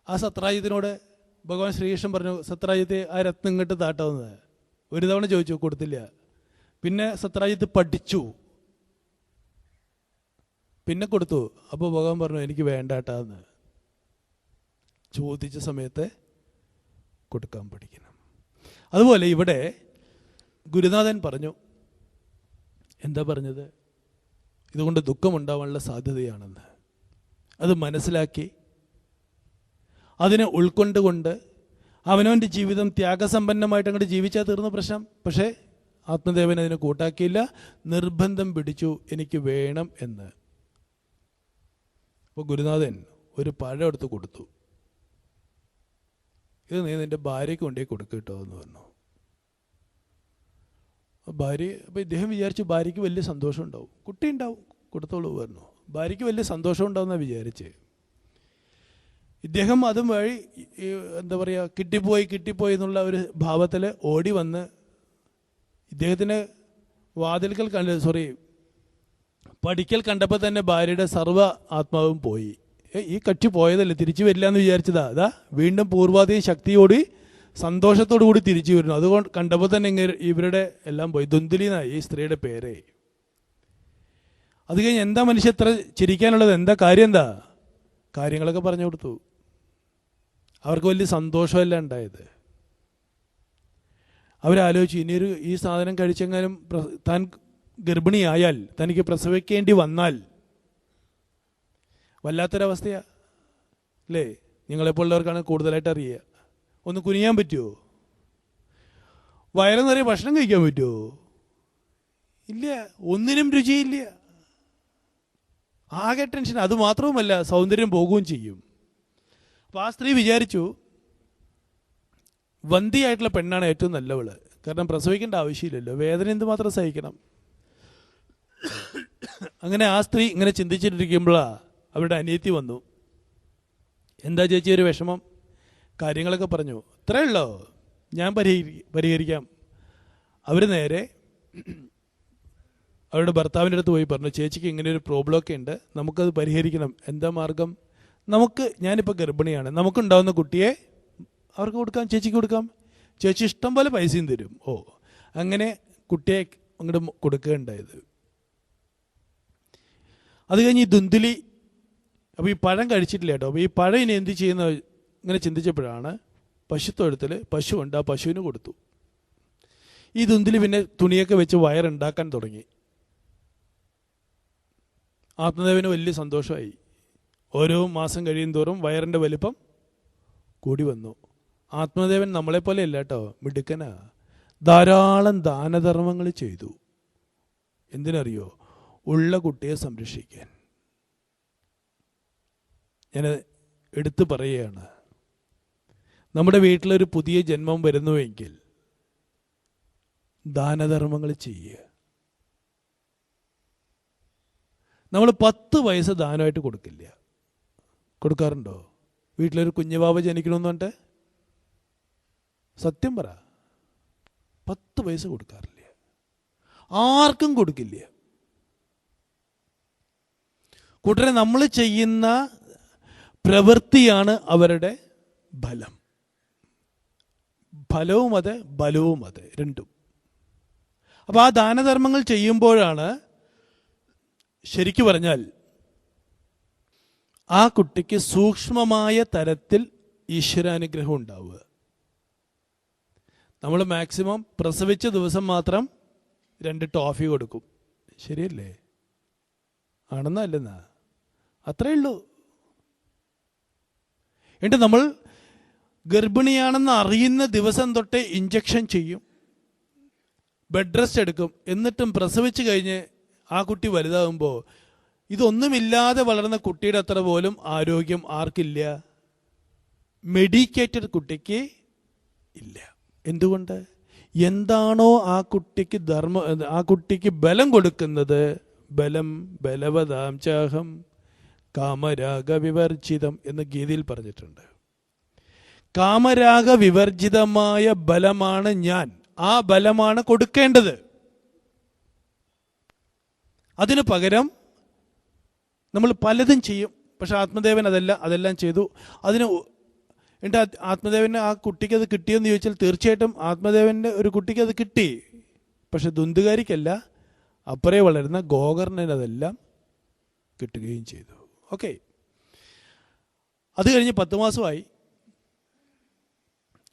ആ സത്രാജിത്തിനോട് ഭഗവാൻ ശ്രീകൃഷ്ണൻ പറഞ്ഞു, സത്രാജിത്തെ ആ രത്നം ഇങ്ങോട്ട് താട്ടാവുന്നത്. ഒരു തവണ ചോദിച്ചു, കൊടുത്തില്ല. പിന്നെ സത്രാജിത്ത് പഠിച്ചു, പിന്നെ കൊടുത്തു. അപ്പോൾ ഭഗവാൻ പറഞ്ഞു, എനിക്ക് വേണ്ടാട്ടാന്ന്. ചോദിച്ച സമയത്ത് കൊടുക്കാൻ പഠിക്കണം. അതുപോലെ ഇവിടെ ഗുരുനാഥൻ പറഞ്ഞു, എന്താ പറഞ്ഞത്? ഇതുകൊണ്ട് ദുഃഖമുണ്ടാവാനുള്ള സാധ്യതയാണെന്ന്. അത് മനസ്സിലാക്കി അതിനെ ഉൾക്കൊണ്ടുകൊണ്ട് അവനവൻ്റെ ജീവിതം ത്യാഗസമ്പന്നമായിട്ട് അങ്ങോട്ട് ജീവിച്ചാൽ തീർന്ന പ്രശ്നം. പക്ഷേ ആത്മദേവൻ അതിനെ കൂട്ടാക്കിയില്ല, നിർബന്ധം പിടിച്ചു എനിക്ക് വേണം എന്ന്. അപ്പോൾ ഗുരുനാഥൻ ഒരു പഴം എടുത്ത് കൊടുത്തു. ഇത് നീ നിൻ്റെ ഭാര്യയ്ക്ക് കൊണ്ടുപോയി കൊടുക്കുക കേട്ടോ എന്ന് പറഞ്ഞു. ഭാര്യ, അപ്പോൾ ഇദ്ദേഹം വിചാരിച്ചു ഭാര്യയ്ക്ക് വലിയ സന്തോഷം ഉണ്ടാവും, കുട്ടി ഉണ്ടാവും, കൊടുത്തോളൂ പറഞ്ഞു. ഭാര്യയ്ക്ക് വലിയ സന്തോഷം ഉണ്ടാവുമെന്നാണ് വിചാരിച്ച്. ഇദ്ദേഹം അതും വഴി എന്താ പറയുക, കിട്ടിപ്പോയി എന്നുള്ള ഒരു ഭാവത്തിൽ ഓടി വന്ന് ഇദ്ദേഹത്തിന് പടിക്കൽ കണ്ടപ്പോൾ തന്നെ ഭാര്യയുടെ സർവ്വ ആത്മാവും പോയി. ഈ കക്ഷി പോയതല്ലേ, തിരിച്ചു വരില്ല എന്ന് വിചാരിച്ചതാ. അതാ വീണ്ടും പൂർവാധികം ശക്തിയോടി സന്തോഷത്തോടു കൂടി തിരിച്ചു വരുന്നു. അതുകൊണ്ട് കണ്ടപ്പോൾ തന്നെ ഇവരുടെ എല്ലാം പോയി. ദുന്ദുലി എന്നായി ഈ സ്ത്രീയുടെ പേര്. അത് കഴിഞ്ഞ് എന്താ മനുഷ്യ എത്ര ചിരിക്കാനുള്ളത്? എന്താ കാര്യം? എന്താ കാര്യങ്ങളൊക്കെ പറഞ്ഞു കൊടുത്തു. അവർക്ക് വലിയ സന്തോഷമല്ല ഉണ്ടായത്. അവരാലോചിച്ചു, ഇനിയൊരു ഈ സാധനം കഴിച്ചെങ്ങാനും താൻ ഗർഭിണിയായാൽ, തനിക്ക് പ്രസവിക്കേണ്ടി വന്നാൽ വല്ലാത്തൊരവസ്ഥയാ അല്ലേ? നിങ്ങളെപ്പോലുള്ളവർക്കാണ് കൂടുതലായിട്ട് അറിയുക. ഒന്ന് കുനിയാൻ പറ്റുമോ? വയറ് നിറയെ ഭക്ഷണം കഴിക്കാൻ പറ്റുമോ? ഇല്ല, ഒന്നിനും രുചിയില്ല. ആകെ ടെൻഷൻ. അതുമാത്രവുമല്ല, സൗന്ദര്യം പോകുകയും ചെയ്യും. അപ്പോൾ ആ സ്ത്രീ വിചാരിച്ചു, വന്ധിയായിട്ടുള്ള പെണ്ണാണ് ഏറ്റവും നല്ലവള്. കാരണം പ്രസവിക്കേണ്ട ആവശ്യമില്ലല്ലോ, വേദന എന്തുമാത്രം സഹിക്കണം. അങ്ങനെ ആ സ്ത്രീ ഇങ്ങനെ ചിന്തിച്ചിട്ടിരിക്കുമ്പോഴാണ് അവരുടെ അനിയത്തി വന്നു. എന്താ ചേച്ചി ഒരു വിഷമം? കാര്യങ്ങളൊക്കെ പറഞ്ഞു. അത്രേ ഉള്ളോ, ഞാൻ പരിഹരിക്കാം. അവർ നേരെ അവരുടെ ഭർത്താവിൻ്റെ അടുത്ത് പോയി പറഞ്ഞു, ചേച്ചിക്ക് ഇങ്ങനെ ഒരു പ്രോബ്ലമൊക്കെ ഉണ്ട്, നമുക്കത് പരിഹരിക്കണം. എന്താ മാർഗം? ഞാനിപ്പോൾ ഗർഭിണിയാണ്, നമുക്കുണ്ടാവുന്ന കുട്ടിയെ അവർക്ക് കൊടുക്കാം, ചേച്ചിക്ക് കൊടുക്കാം, ചേച്ചി ഇഷ്ടം പോലെ പൈസയും തരും. അങ്ങനെ കുട്ടിയെ അങ്ങോട്ട് കൊടുക്കുകയുണ്ടായത്. അത് കഴിഞ്ഞ് ഈ ദുന്ദുലി, അപ്പോൾ ഈ പഴം കഴിച്ചിട്ടില്ല കേട്ടോ. അപ്പോൾ ഈ പഴം ഇനി എന്ത് ചെയ്യുന്ന ഇങ്ങനെ ചിന്തിച്ചപ്പോഴാണ് പശുത്തൊഴുത്തിൽ പശുവുണ്ട്, ആ പശുവിന് കൊടുത്തു. ഈ ദുന്ദുലി പിന്നെ തുണിയൊക്കെ വെച്ച് വയറുണ്ടാക്കാൻ തുടങ്ങി. ആത്മദേവന് വലിയ സന്തോഷമായി. ഓരോ മാസം കഴിയും തോറും വയറിൻ്റെ വലിപ്പം കൂടി വന്നു. ആത്മദേവൻ നമ്മളെപ്പോലെ അല്ല കേട്ടോ, മിടുക്കനാ. ധാരാളം ദാനധർമ്മങ്ങൾ ചെയ്തു. എന്തിനറിയോ? ഉള്ള കുട്ടിയെ സംരക്ഷിക്കാൻ. ഞാൻ എടുത്തു പറയുകയാണ്, നമ്മുടെ വീട്ടിലൊരു പുതിയ ജന്മം വരുന്നുവെങ്കിൽ ദാനധർമ്മങ്ങൾ ചെയ്യുക. നമ്മൾ 10 പൈസ ദാനമായിട്ട് കൊടുക്കില്ല. കൊടുക്കാറുണ്ടോ? വീട്ടിലൊരു കുഞ്ഞുവാവ ജനിക്കണമെന്ന് പറഞ്ഞിട്ട് സത്യം പറ, 10 പൈസ കൊടുക്കാറില്ല, ആർക്കും കൊടുക്കില്ല. കൂട്ടരെ, നമ്മൾ ചെയ്യുന്ന പ്രവൃത്തിയാണ് അവരുടെ ഫലം. ഫലവും അതെ, ബലവും അതെ, രണ്ടും. അപ്പോൾ ആ ദാനധർമ്മങ്ങൾ ചെയ്യുമ്പോഴാണ് ശരിക്കു പറഞ്ഞാൽ ആ കുട്ടിക്ക് സൂക്ഷ്മമായ തരത്തിൽ ഈശ്വരാനുഗ്രഹം ഉണ്ടാവുക. നമ്മൾ മാക്സിമം പ്രസവിച്ച ദിവസം മാത്രം 2 ടോഫി കൊടുക്കും. ശരിയല്ലേ? ആണെന്നാ അല്ലെന്നാ? അത്രേ ഉള്ളൂ. എന്നിട്ട് നമ്മൾ ഗർഭിണിയാണെന്ന് അറിയുന്ന ദിവസം തൊട്ടേ ഇഞ്ചക്ഷൻ ചെയ്യും, ബെഡ് റെസ്റ്റ് എടുക്കും. എന്നിട്ടും പ്രസവിച്ച് കഴിഞ്ഞ് ആ കുട്ടി വലുതാകുമ്പോൾ ഇതൊന്നുമില്ലാതെ വളർന്ന കുട്ടിയുടെ അത്ര പോലും ആരോഗ്യം ആർക്കില്ല? മെഡിക്കേറ്റഡ് കുട്ടിക്ക് ഇല്ല. എന്തുകൊണ്ട്? എന്താണോ ആ കുട്ടിക്ക് ബലം കൊടുക്കുന്നത്, ബലം ബലവതാം ചാഹം കാമരാഗ വിവർജിതം എന്ന് ഗീതയിൽ പറഞ്ഞിട്ടുണ്ട്. കാമരാഗ വിവർജിതമായ ബലമാണ് ഞാൻ. ആ ബലമാണ് കൊടുക്കേണ്ടത്. അതിനു പകരം നമ്മൾ പലതും ചെയ്യും. പക്ഷെ ആത്മദേവൻ അതെല്ലാം ചെയ്തു. എൻ്റെ ആത്മദേവന് ആ കുട്ടിക്ക് അത് കിട്ടിയെന്ന് ചോദിച്ചാൽ തീർച്ചയായിട്ടും ആത്മദേവൻ്റെ ഒരു കുട്ടിക്ക് അത് കിട്ടി. പക്ഷെ ദുന്തുകാരിക്കല്ല, അപ്പുറേ വളരുന്ന ഗോകർണന് അതെല്ലാം കിട്ടുകയും ചെയ്തു. ഓക്കെ, അത് കഴിഞ്ഞ് 10 മാസമായി.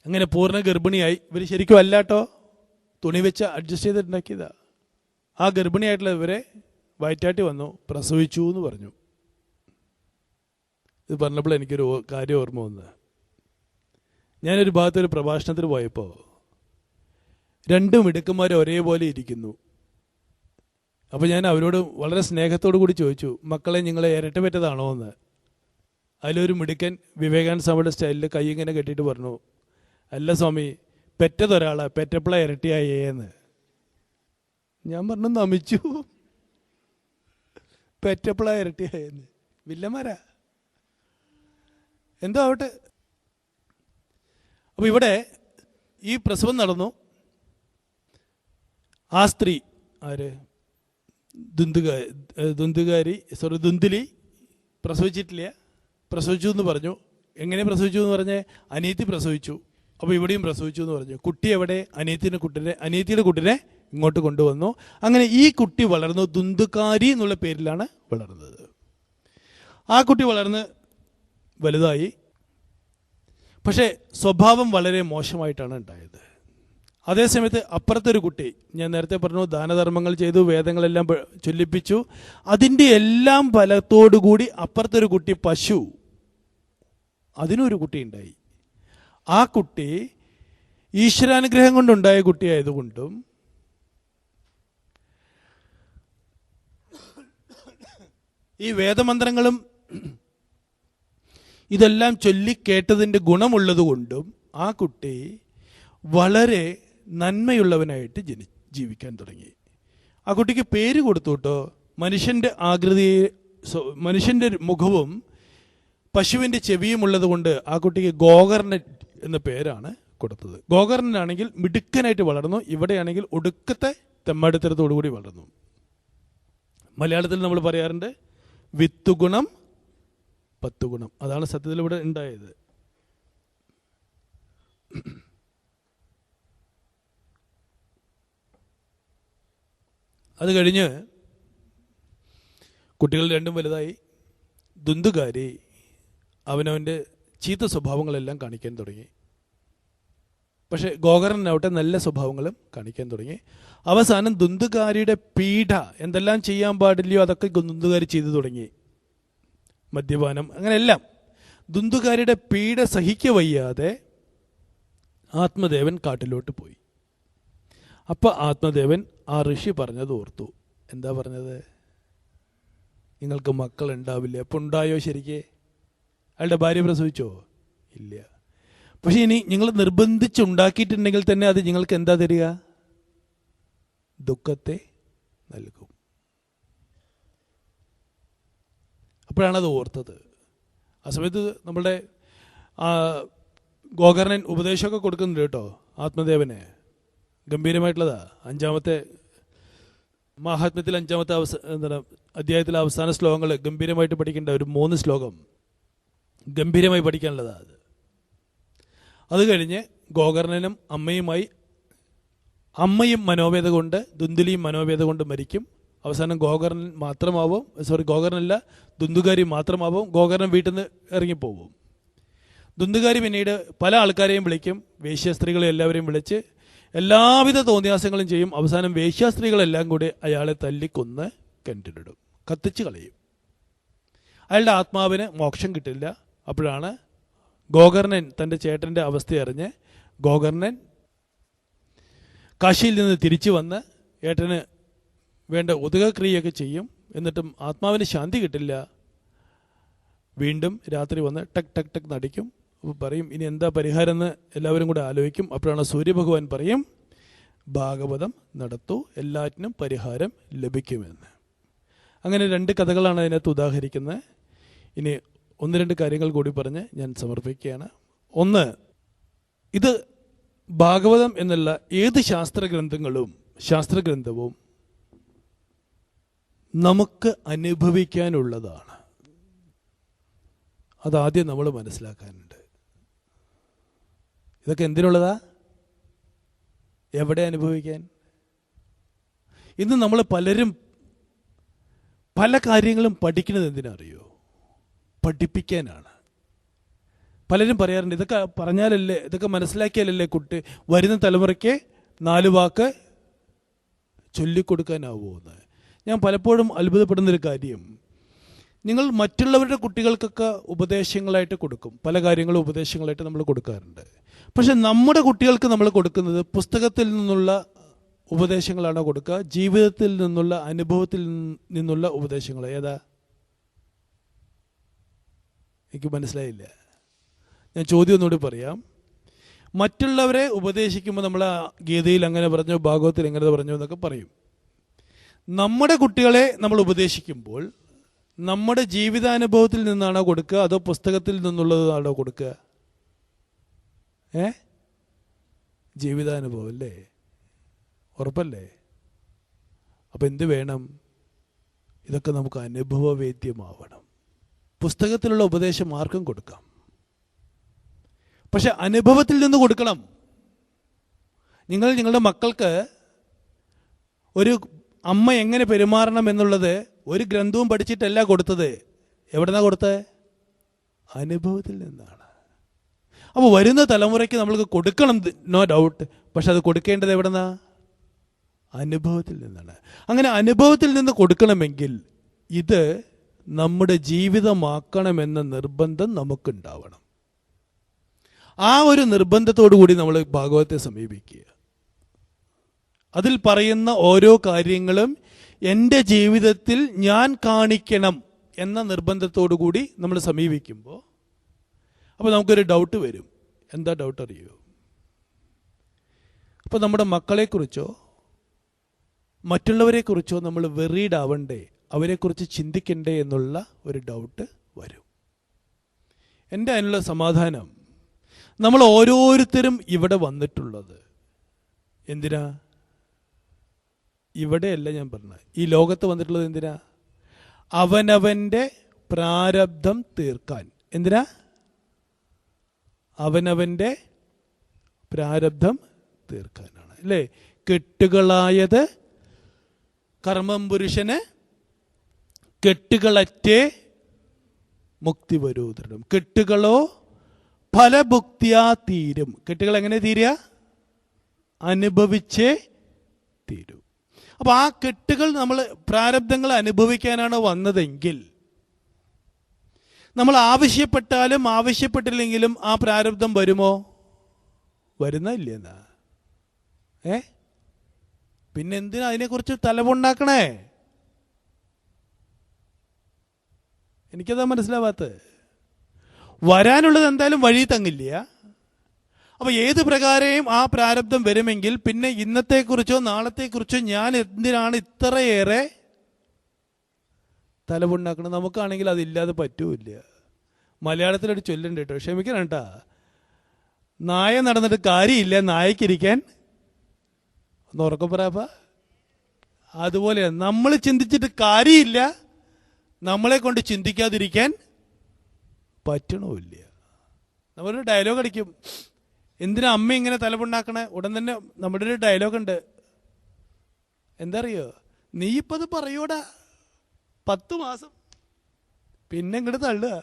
അങ്ങനെ പൂർണ്ണ ഗർഭിണിയായി. ഇവർ ശരിക്കും അല്ലാട്ടോ, തുണി വെച്ച് അഡ്ജസ്റ്റ് ചെയ്തിട്ടുണ്ടാക്കിയതാ. ആ ഗർഭിണിയായിട്ടുള്ള ഇവരെ വയറ്റാട്ടി വന്നു, പ്രസവിച്ചു എന്ന് പറഞ്ഞു. ഇത് പറഞ്ഞപ്പോൾ എനിക്കൊരു കാര്യം ഓർമ്മ വന്ന്. ഞാനൊരു ഭാഗത്തൊരു പ്രഭാഷണത്തിന് പോയപ്പോൾ 2 മിടുക്കന്മാർ ഒരേപോലെ ഇരിക്കുന്നു. അപ്പോൾ ഞാൻ അവരോട് വളരെ സ്നേഹത്തോടു കൂടി ചോദിച്ചു, മക്കളെ നിങ്ങളെ ഇരട്ട പറ്റതാണോ എന്ന്. അതിലൊരു മിടുക്കൻ വിവേകാനന്ദ സ്വാമിയുടെ സ്റ്റൈലിൽ കൈ ഇങ്ങനെ കെട്ടിയിട്ട് പറഞ്ഞു, അല്ല സ്വാമി, പെറ്റതൊരാളാ, പെറ്റപ്പള ഇരട്ടിയായേന്ന്. ഞാൻ പറഞ്ഞു, നമിച്ചു, പെറ്റപ്പള ഇരട്ടിയായെന്ന്. വില്ലന്മാരാ. എന്തോ ആവട്ടെ. അപ്പോൾ ഇവിടെ ഈ പ്രസവം നടന്നു. ആ സ്ത്രീ ആര്? ദുന്ദുലി പ്രസവിച്ചിട്ടില്ല. പ്രസവിച്ചു എന്ന് പറഞ്ഞു. എങ്ങനെ പ്രസവിച്ചു എന്ന് പറഞ്ഞേ? അനിയത്തി പ്രസവിച്ചു. അപ്പോൾ ഇവിടെയും പ്രസവിച്ചു എന്ന് പറഞ്ഞു. കുട്ടി എവിടെ? അനിയത്തിയുടെ കുട്ടിനെ ഇങ്ങോട്ട് കൊണ്ടുവന്നു. അങ്ങനെ ഈ കുട്ടി വളർന്നു. ദുന്ദുകാരി എന്നുള്ള പേരിലാണ് വളർന്നത്. ആ കുട്ടി വളർന്ന് വലുതായി. പക്ഷേ സ്വഭാവം വളരെ മോശമായിട്ടാണ് ഉണ്ടായത്. അതേസമയത്ത് അപ്പുറത്തൊരു കുട്ടി, ഞാൻ നേരത്തെ പറഞ്ഞു, ദാനധർമ്മങ്ങൾ ചെയ്തു, വേദങ്ങളെല്ലാം ചൊല്ലിപ്പിച്ചു. അതിൻ്റെ എല്ലാം ഫലത്തോടുകൂടി അപ്പുറത്തൊരു കുട്ടി പശു, അതിനൊരു കുട്ടി ഉണ്ടായി. ആ കുട്ടി ഈശ്വരാനുഗ്രഹം കൊണ്ടുണ്ടായ കുട്ടിയായതുകൊണ്ടും ഈ വേദമന്ത്രങ്ങളും ഇതെല്ലാം ചൊല്ലിക്കേട്ടതിൻ്റെ ഗുണമുള്ളതുകൊണ്ടും ആ കുട്ടി വളരെ നന്മയുള്ളവനായിട്ട് ജീവിക്കാൻ തുടങ്ങി. ആ കുട്ടിക്ക് പേര് കൊടുത്തു കേട്ടോ. മനുഷ്യൻ്റെ മനുഷ്യൻ്റെ മുഖവും പശുവിൻ്റെ ചെവിയും ഉള്ളത് കൊണ്ട് ആ കുട്ടിക്ക് ഗോകർണൻ എന്ന പേരാണ് കൊടുത്തത്. ഗോകർണനാണെങ്കിൽ മിടുക്കനായിട്ട് വളർന്നു. ഇവിടെയാണെങ്കിൽ ഒടുക്കത്തെ തെമ്മാടിത്തരത്തോടുകൂടി വളർന്നു. മലയാളത്തിൽ നമ്മൾ പറയാറുണ്ട്, വിത്തുഗുണം 10 ഗുണം. അതാണ് സത്യത്തിൽ ഇവിടെ ഉണ്ടായത്. അത് കഴിഞ്ഞ് കുട്ടികൾ രണ്ടും വലുതായി. ദുന്ദുകാരി അവനവൻ്റെ ചീത്ത സ്വഭാവങ്ങളെല്ലാം കാണിക്കാൻ തുടങ്ങി. പക്ഷെ ഗോകർണനാവട്ടെ നല്ല സ്വഭാവങ്ങളും കാണിക്കാൻ തുടങ്ങി. അവസാനം ദുന്ദുകാരിയുടെ പീഡ, എന്തെല്ലാം ചെയ്യാൻ പാടില്ലയോ അതൊക്കെ ദുന്ദുകാരി ചെയ്തു തുടങ്ങി. മദ്യപാനം, അങ്ങനെയെല്ലാം. ദുന്ദുകാരിയുടെ പീഡ സഹിക്കവയ്യാതെ ആത്മദേവൻ കാട്ടിലോട്ട് പോയി. അപ്പോൾ ആത്മദേവൻ ആ ഋഷി പറഞ്ഞത് ഓർത്തു. എന്താ പറഞ്ഞത്? നിങ്ങൾക്ക് മക്കൾ ഉണ്ടാവില്ല. അപ്പം ഉണ്ടായോ? ശരിക്കേ അയാളുടെ ഭാര്യ പ്രസവിച്ചോ? ഇല്ല. പക്ഷെ ഇനി നിങ്ങൾ നിർബന്ധിച്ചുണ്ടാക്കിയിട്ടുണ്ടെങ്കിൽ തന്നെ അത് നിങ്ങൾക്ക് എന്താ തരിക? ദുഃഖത്തെ നൽകും. അപ്പോഴാണ് അത് ഓർത്തത്. ആ സമയത്ത് നമ്മളുടെ ഗോകർണൻ ഉപദേശമൊക്കെ കൊടുക്കുന്നുണ്ട് കേട്ടോ ആത്മദേവന്. ഗംഭീരമായിട്ടുള്ളതാ. 5-ാമത്തെ മഹാത്മ്യത്തിൽ 5-ാമത്തെ അധ്യായത്തിലെ അവസാന ശ്ലോകങ്ങൾ ഗംഭീരമായിട്ട് പഠിക്കേണ്ട ഒരു 3 ശ്ലോകം ഗംഭീരമായി പഠിക്കാനുള്ളതാണ്. അത് കഴിഞ്ഞ് ഗോകർണനും അമ്മയും മനോവേദ കൊണ്ട്, ദുന്ദുലിയും മനോവേദ കൊണ്ട് മരിക്കും. അവസാനം ഗോകർണൻ മാത്രമാവും, ഗോകർണനല്ല, ദുന്ദുകാരി മാത്രമാവും. ഗോകർണൻ വീട്ടിൽ നിന്ന് ഇറങ്ങിപ്പോവും. ദുന്തുകാരി പിന്നീട് പല ആൾക്കാരെയും വിളിക്കും, വേശ്യാസ്ത്രീകളെ എല്ലാവരെയും വിളിച്ച് എല്ലാവിധ തോന്നിയാസങ്ങളും ചെയ്യും. അവസാനം വേശ്യാസ്ത്രീകളെല്ലാം കൂടി അയാളെ തല്ലിക്കൊന്ന് കിണറ്റിലിടും, കത്തിച്ച് കളയും. അയാളുടെ ആത്മാവിന് മോക്ഷം കിട്ടില്ല. അപ്പോഴാണ് ഗോകർണൻ തൻ്റെ ചേട്ടൻ്റെ അവസ്ഥ അറിഞ്ഞ് ഗോകർണൻ കാശിയിൽ നിന്ന് തിരിച്ചു വന്ന് ഏട്ടന് വേണ്ട ഉദകക്രിയയൊക്കെ ചെയ്യും. എന്നിട്ടും ആത്മാവിന് ശാന്തി കിട്ടില്ല. വീണ്ടും രാത്രി വന്ന് ടക് ടക് ടക് നടിക്കും. അപ്പോൾ പറയും ഇനി എന്താ പരിഹാരം എന്ന് എല്ലാവരും കൂടെ ആലോചിക്കും. അപ്പോഴാണ് സൂര്യഭഗവാൻ പറയും ഭാഗവതം നടത്തൂ, എല്ലാറ്റിനും പരിഹാരം ലഭിക്കുമെന്ന്. അങ്ങനെ 2 കഥകളാണ് അതിനകത്ത് ഉദാഹരിക്കുന്നത്. ഇനി 1-2 കാര്യങ്ങൾ കൂടി പറഞ്ഞ് ഞാൻ സമർപ്പിക്കുകയാണ്. ഒന്ന്, ഇത് ഭാഗവതം എന്നുള്ള ഏത് ശാസ്ത്രഗ്രന്ഥവും നമുക്ക് അനുഭവിക്കാനുള്ളതാണ്. അതാദ്യം നമ്മൾ മനസ്സിലാക്കാനുണ്ട്. ഇതൊക്കെ എന്തിനുള്ളതാ? എവിടെ അനുഭവിക്കാൻ? ഇന്ന് നമ്മൾ പലരും പല കാര്യങ്ങളും പഠിക്കുന്നത് എന്തിനറിയോ? പഠിപ്പിക്കാനാണ്. പലരും പറയാറുണ്ട് ഇതൊക്കെ പറഞ്ഞാലല്ലേ, ഇതൊക്കെ മനസ്സിലാക്കിയാലല്ലേ കുട്ടി വരുന്ന തലമുറയ്ക്ക് 4 വാക്ക് ചൊല്ലിക്കൊടുക്കാനാവുമോ എന്ന്. ഞാൻ പലപ്പോഴും അത്ഭുതപ്പെടുന്നൊരു കാര്യം, നിങ്ങൾ മറ്റുള്ളവരുടെ കുട്ടികൾക്കൊക്കെ ഉപദേശങ്ങളായിട്ട് കൊടുക്കും, പല കാര്യങ്ങളും ഉപദേശങ്ങളായിട്ട് നമ്മൾ കൊടുക്കാറുണ്ട്. പക്ഷെ നമ്മുടെ കുട്ടികൾക്ക് നമ്മൾ കൊടുക്കുന്നത് പുസ്തകത്തിൽ നിന്നുള്ള ഉപദേശങ്ങളാണോ കൊടുക്കുക, ജീവിതത്തിൽ നിന്നുള്ള അനുഭവത്തിൽ നിന്നുള്ള ഉപദേശങ്ങൾ ഏതാ? എനിക്ക് മനസ്സിലായില്ല. ഞാൻ ചോദ്യം ഒന്നുകൂടി പറയാം. മറ്റുള്ളവരെ ഉപദേശിക്കുമ്പോൾ നമ്മൾ ഗീതയിൽ അങ്ങനെ പറഞ്ഞു, ഭാഗവത്തിൽ എങ്ങനെ പറഞ്ഞു എന്നൊക്കെ പറയും. നമ്മുടെ കുട്ടികളെ നമ്മൾ ഉപദേശിക്കുമ്പോൾ നമ്മുടെ ജീവിതാനുഭവത്തിൽ നിന്നാണോ കൊടുക്കുക, അതോ പുസ്തകത്തിൽ നിന്നുള്ളതാണോ കൊടുക്കുക? ജീവിതാനുഭവം അല്ലേ? ഉറപ്പല്ലേ? അപ്പം എന്ത് വേണം? ഇതൊക്കെ നമുക്ക് അനുഭവവേദ്യമാവണം. പുസ്തകത്തിലുള്ള ഉപദേശം ആർക്കും കൊടുക്കാം, പക്ഷെ അനുഭവത്തിൽ നിന്ന് കൊടുക്കണം. നിങ്ങളുടെ മക്കൾക്ക് ഒരു അമ്മ എങ്ങനെ പെരുമാറണം എന്നുള്ളത് ഒരു ഗ്രന്ഥവും പഠിച്ചിട്ടല്ല കൊടുത്തത്. എവിടെന്നാ കൊടുത്തത്? അനുഭവത്തിൽ നിന്നാണ്. അപ്പോൾ വരുന്ന തലമുറയ്ക്ക് നമ്മൾക്ക് കൊടുക്കണം, നോ ഡൗട്ട്. പക്ഷെ അത് കൊടുക്കേണ്ടത് എവിടെന്നാ? അനുഭവത്തിൽ നിന്നാണ്. അങ്ങനെ അനുഭവത്തിൽ നിന്ന് കൊടുക്കണമെങ്കിൽ ഇത് നമ്മുടെ ജീവിതമാക്കണമെന്ന നിർബന്ധം നമുക്കുണ്ടാവണം. ആ ഒരു നിർബന്ധത്തോടു കൂടി നമ്മൾ ഭാഗവതത്തെ സമീപിക്കുക. അതിൽ പറയുന്ന ഓരോ കാര്യങ്ങളും എൻ്റെ ജീവിതത്തിൽ ഞാൻ കാണിക്കണം എന്ന നിർബന്ധത്തോടു കൂടി നമ്മൾ സമീപിക്കുമ്പോൾ അപ്പോൾ നമുക്കൊരു ഡൗട്ട് വരും. എന്താ ഡൗട്ട് അറിയോ? അപ്പോൾ നമ്മുടെ മക്കളെക്കുറിച്ചോ മറ്റുള്ളവരെക്കുറിച്ചോ നമ്മൾ വെറീഡ് ആവണ്ടേ, അവരെക്കുറിച്ച് ചിന്തിക്കണ്ടേ എന്നുള്ള ഒരു ഡൗട്ട് വരും. എൻ്റെ അതിനുള്ള സമാധാനം, നമ്മൾ ഓരോരുത്തരും ഇവിടെ വന്നിട്ടുള്ളത് എന്തിനാ? ഇവിടെയല്ല ഞാൻ പറഞ്ഞത്, ഈ ലോകത്ത് വന്നിട്ടുള്ളത് എന്തിനാ? അവനവൻ്റെ പ്രാരബ്ധം തീർക്കാൻ. എന്തിനാ? അവനവൻ്റെ പ്രാരബ്ധം തീർക്കാനാണ്, അല്ലേ? കെട്ടുകളായത് കർമ്മം പുരുഷന് കെട്ടുകളറ്റേ മുക്തി വരൂ ദൃഢം. കെട്ടുകളോ ഫലഭുക്തിയാ തീരും. കെട്ടുകൾ എങ്ങനെ തീരുക? അനുഭവിച്ചേ തീരൂ. അപ്പൊ ആ കെട്ടുകൾ നമ്മൾ പ്രാരബ്ധങ്ങൾ അനുഭവിക്കാനാണ് വന്നതെങ്കിൽ നമ്മൾ ആവശ്യപ്പെട്ടാലും ആവശ്യപ്പെട്ടില്ലെങ്കിലും ആ പ്രാരബ്ധം വരുമോ? വരുന്നില്ലെന്നാ. പിന്നെ എന്തിനാ അതിനെക്കുറിച്ച് തലപുണ്ടാക്കണേ? എനിക്കതാ മനസ്സിലാവാത്തത്. വരാനുള്ളത് എന്തായാലും വഴി തങ്ങില്ല. അപ്പൊ ഏത് പ്രകാരവും ആ പ്രാരബ്ധം വരുമെങ്കിൽ പിന്നെ ഇന്നത്തെക്കുറിച്ചോ നാളത്തെക്കുറിച്ചോ ഞാൻ എന്തിനാണ് ഇത്രയേറെ തലപുണ്ടാക്കണം? നമുക്കാണെങ്കിൽ അതില്ലാതെ പറ്റൂല്ല. മലയാളത്തിലൊരു ചൊല്ലുണ്ട് കേട്ടോ, ക്ഷമിക്കണം കേട്ടാ. നായ നടന്നിട്ട് കാര്യമില്ല, നായക്കിരിക്കാൻ ഒന്ന് ഉറക്കം പറയാപ്പ. അതുപോലെ നമ്മൾ ചിന്തിച്ചിട്ട് കാര്യമില്ല, നമ്മളെ കൊണ്ട് ചിന്തിക്കാതിരിക്കാൻ പറ്റണമില്ല. നമ്മളൊരു ഡയലോഗ് അടിക്കും, എന്തിനാ അമ്മ ഇങ്ങനെ തലപുണ്ടാക്കണേ? ഉടൻ തന്നെ നമ്മുടെ ഒരു ഡയലോഗ് ഉണ്ട്, എന്താ അറിയോ? നീ ഇപ്പം അത് പറയൂടാ, 10 മാസം പിന്നെ ഇങ്ങോട്ട് തള്ളുക.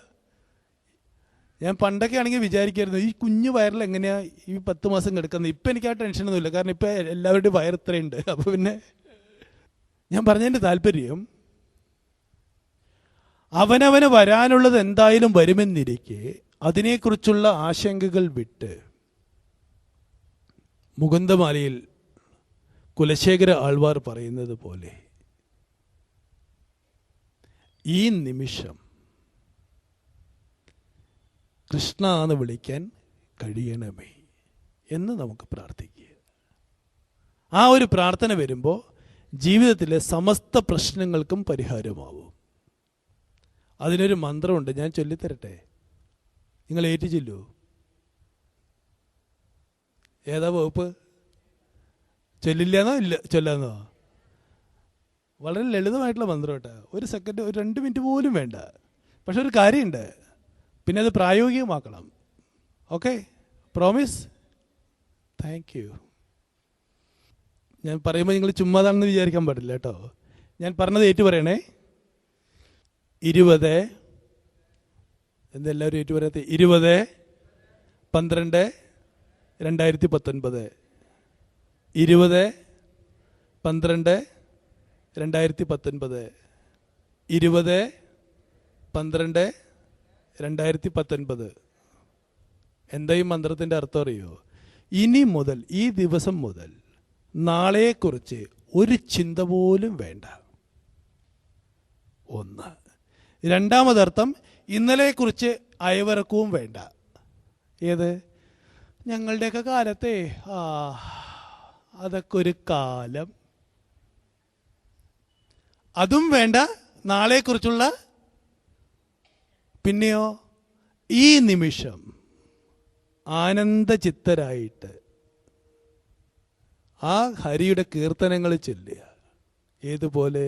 ഞാൻ പണ്ടൊക്കെ ആണെങ്കിൽ വിചാരിക്കായിരുന്നു ഈ കുഞ്ഞു വയറിൽ എങ്ങനെയാ ഈ 10 മാസം കിടക്കുന്നത്. ഇപ്പം എനിക്ക് ആ ടെൻഷനൊന്നുമില്ല, കാരണം ഇപ്പം എല്ലാവരുടെയും വയർ ഇത്രയുണ്ട്. അപ്പോൾ പിന്നെ ഞാൻ പറഞ്ഞതിൻ്റെ താല്പര്യം, അവനവന് വരാനുള്ളത് എന്തായാലും വരുമെന്നിരിക്കെ അതിനെക്കുറിച്ചുള്ള ആശങ്കകൾ വിട്ട് മുകുന്ദമാലയിൽ കുലശേഖര ആൾവാർ പറയുന്നത് പോലെ ഈ നിമിഷം കൃഷ്ണ എന്ന് വിളിക്കാൻ കഴിയണമേ എന്ന് നമുക്ക് പ്രാർത്ഥിക്കുക. ആ ഒരു പ്രാർത്ഥന വരുമ്പോൾ ജീവിതത്തിലെ സമസ്ത പ്രശ്നങ്ങൾക്കും പരിഹാരമാവും. അതിനൊരു മന്ത്രമുണ്ട്, ഞാൻ ചൊല്ലിത്തരട്ടെ, നിങ്ങൾ ഏറ്റു ചൊല്ലൂ. ഏതാ വകുപ്പ്? ചൊല്ലില്ലാന്നോ ഇല്ല ചൊല്ലാന്നോ? വളരെ ലളിതമായിട്ടുള്ള മന്ത്രം കേട്ടോ. ഒരു സെക്കൻഡ്, ഒരു 2 മിനിറ്റ് പോലും വേണ്ട. പക്ഷെ ഒരു കാര്യമുണ്ട്, പിന്നെ അത് പ്രായോഗികമാക്കണം. Okay, promise? Thank you. ഞാൻ പറയുമ്പോൾ നിങ്ങൾ ചുമ്മാതാണെന്ന് വിചാരിക്കാൻ പാടില്ല കേട്ടോ. ഞാൻ പറഞ്ഞത് ഏറ്റു പറയണേ. 20 എന്തെല്ലാവരും ഏറ്റു പറയാത്ത 20/12/2019 20/12/2019 20/12/2019. എന്താ ഈ മന്ത്രത്തിൻ്റെ അർത്ഥം അറിയോ? ഇനി മുതൽ, ഈ ദിവസം മുതൽ നാളെക്കുറിച്ച് ഒരു ചിന്ത പോലും വേണ്ട. 1. രണ്ടാമതർത്ഥം, ഇന്നലെക്കുറിച്ച് അയവിറക്കവും വേണ്ട. ഏത്? ഞങ്ങളുടെയൊക്കെ കാലത്തെ അതൊക്കെ ഒരു കാലം. അതും വേണ്ട. നാളെക്കുറിച്ചുള്ള, പിന്നെയോ ഈ നിമിഷം ആനന്ദചിത്തരായിട്ട് ആ ഹരിയുടെ കീർത്തനങ്ങൾ ചൊല്ലുക. ഏതുപോലെ?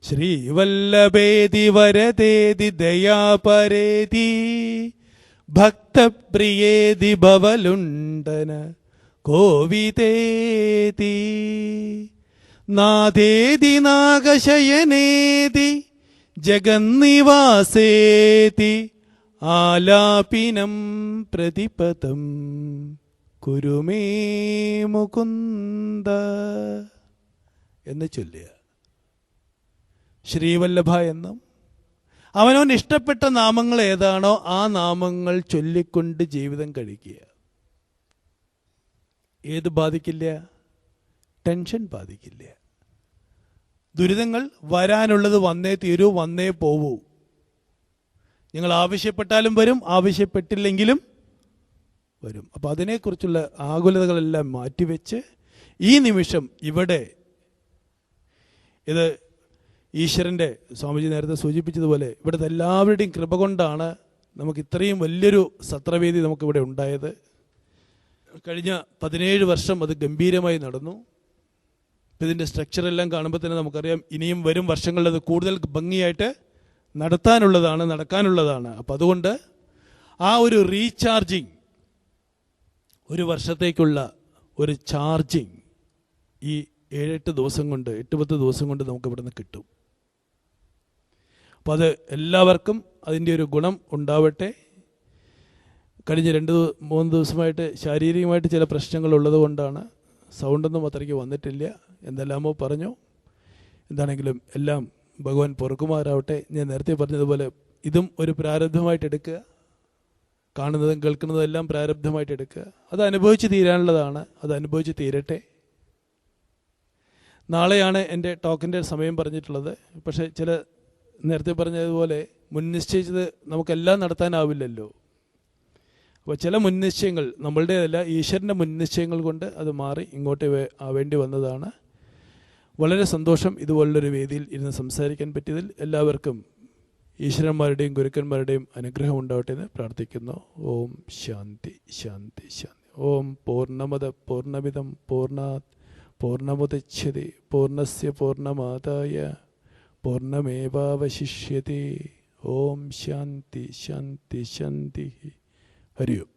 ശ്രീവല്ലഭേതി വരദേതി ദയാപരേതി ഭക്തപ്രിയേതി ഭവലുണ്ടന കോവിതേതി നാദേതി നാഗശയനേതി ജഗന്നിവാസേതി ആലാപിനം പ്രതിപദം കുരുമേ മുകുന്ദ എന്ന് ചൊല്ലുക. ശ്രീവല്ലഭ എന്നും അവനവൻ ഇഷ്ടപ്പെട്ട നാമങ്ങൾ ഏതാണോ ആ നാമങ്ങൾ ചൊല്ലിക്കൊണ്ട് ജീവിതം കഴിക്കുക. ഏത് ബാധിക്കില്ല? ടെൻഷൻ ബാധിക്കില്ല. ദുരിതങ്ങൾ വരാനുള്ളത് വന്നേ തീരൂ, വന്നേ പോവൂ. നിങ്ങൾ ആവശ്യപ്പെട്ടാലും വരും, ആവശ്യപ്പെട്ടില്ലെങ്കിലും വരും. അപ്പം അതിനെക്കുറിച്ചുള്ള ആകുലതകളെല്ലാം മാറ്റിവെച്ച് ഈ നിമിഷം ഇവിടെ, ഇത് ഈശ്വരൻ്റെ, സ്വാമിജി നേരത്തെ സൂചിപ്പിച്ചതുപോലെ, ഇവിടുത്തെ എല്ലാവരുടെയും കൃപ കൊണ്ടാണ് നമുക്ക് ഇത്രയും വലിയൊരു സത്രവേദി നമുക്കിവിടെ ഉണ്ടായത്. കഴിഞ്ഞ 17 വർഷം അത് ഗംഭീരമായി നടന്നു. ഇതിൻ്റെ സ്ട്രക്ചറെല്ലാം കാണുമ്പോൾ തന്നെ നമുക്കറിയാം ഇനിയും വരും വർഷങ്ങളിൽ അത് കൂടുതൽ ഭംഗിയായിട്ട് നടക്കാനുള്ളതാണ്. അപ്പം അതുകൊണ്ട് ആ ഒരു റീചാർജിങ്, ഒരു വർഷത്തേക്കുള്ള ഒരു ചാർജിങ് ഈ 7-8 ദിവസം കൊണ്ട്, 8-10 ദിവസം കൊണ്ട് നമുക്ക് ഇവിടെ നിന്ന് കിട്ടും. അപ്പോൾ അത് എല്ലാവർക്കും അതിൻ്റെ ഒരു ഗുണം ഉണ്ടാവട്ടെ. കഴിഞ്ഞ 2-3 ദിവസമായിട്ട് ശാരീരികമായിട്ട് ചില പ്രശ്നങ്ങളുള്ളത് കൊണ്ടാണ് സൗണ്ടൊന്നും അത്രയ്ക്ക് വന്നിട്ടില്ല. എന്തെല്ലാമോ പറഞ്ഞു. എന്താണെങ്കിലും എല്ലാം ഭഗവാൻ പൊറുക്കുമാറാവട്ടെ. ഞാൻ നേരത്തെ പറഞ്ഞതുപോലെ ഇതും ഒരു പ്രാരബ്ധമായിട്ട് എടുക്കുക. കാണുന്നതും കേൾക്കുന്നതും എല്ലാം പ്രാരബ്ധമായിട്ട് എടുക്കുക. അത് അനുഭവിച്ച് തീരാനുള്ളതാണ്. അത് അനുഭവിച്ച് തീരട്ടെ. നാളെയാണ് എൻ്റെ ടോക്കിൻ്റെ സമയം പറഞ്ഞിട്ടുള്ളത്. പക്ഷേ നേരത്തെ പറഞ്ഞതുപോലെ മുൻനിശ്ചയിച്ചത് നമുക്കെല്ലാം നടത്താനാവില്ലല്ലോ. അപ്പോൾ ചില മുൻനിശ്ചയങ്ങൾ നമ്മളുടേതല്ല, ഈശ്വരൻ്റെ മുൻനിശ്ചയങ്ങൾ കൊണ്ട് അത് മാറി ഇങ്ങോട്ട് ആവേണ്ടി വന്നതാണ്. വളരെ സന്തോഷം ഇതുപോലുള്ളൊരു വേദിയിൽ ഇരുന്ന് സംസാരിക്കാൻ പറ്റിയതിൽ. എല്ലാവർക്കും ഈശ്വരന്മാരുടെയും ഗുരുക്കന്മാരുടെയും അനുഗ്രഹം ഉണ്ടാവട്ടെ എന്ന് പ്രാർത്ഥിക്കുന്നു. ഓം ശാന്തി ശാന്തി ശാന്തി. ഓം പൂർണ്ണമദ പൂർണ്ണമിദം പൂർണ്ണാത് പൂർണ്ണമുദച്യത്തെ പൂർണ്ണസ്യ പൂർണ്ണമാദായ പൂർണ്ണമേവാവശിഷ്യത്തെ. ഓം ശാന്തി ശാന്തി ശാന്തി. ഹരി ഓം.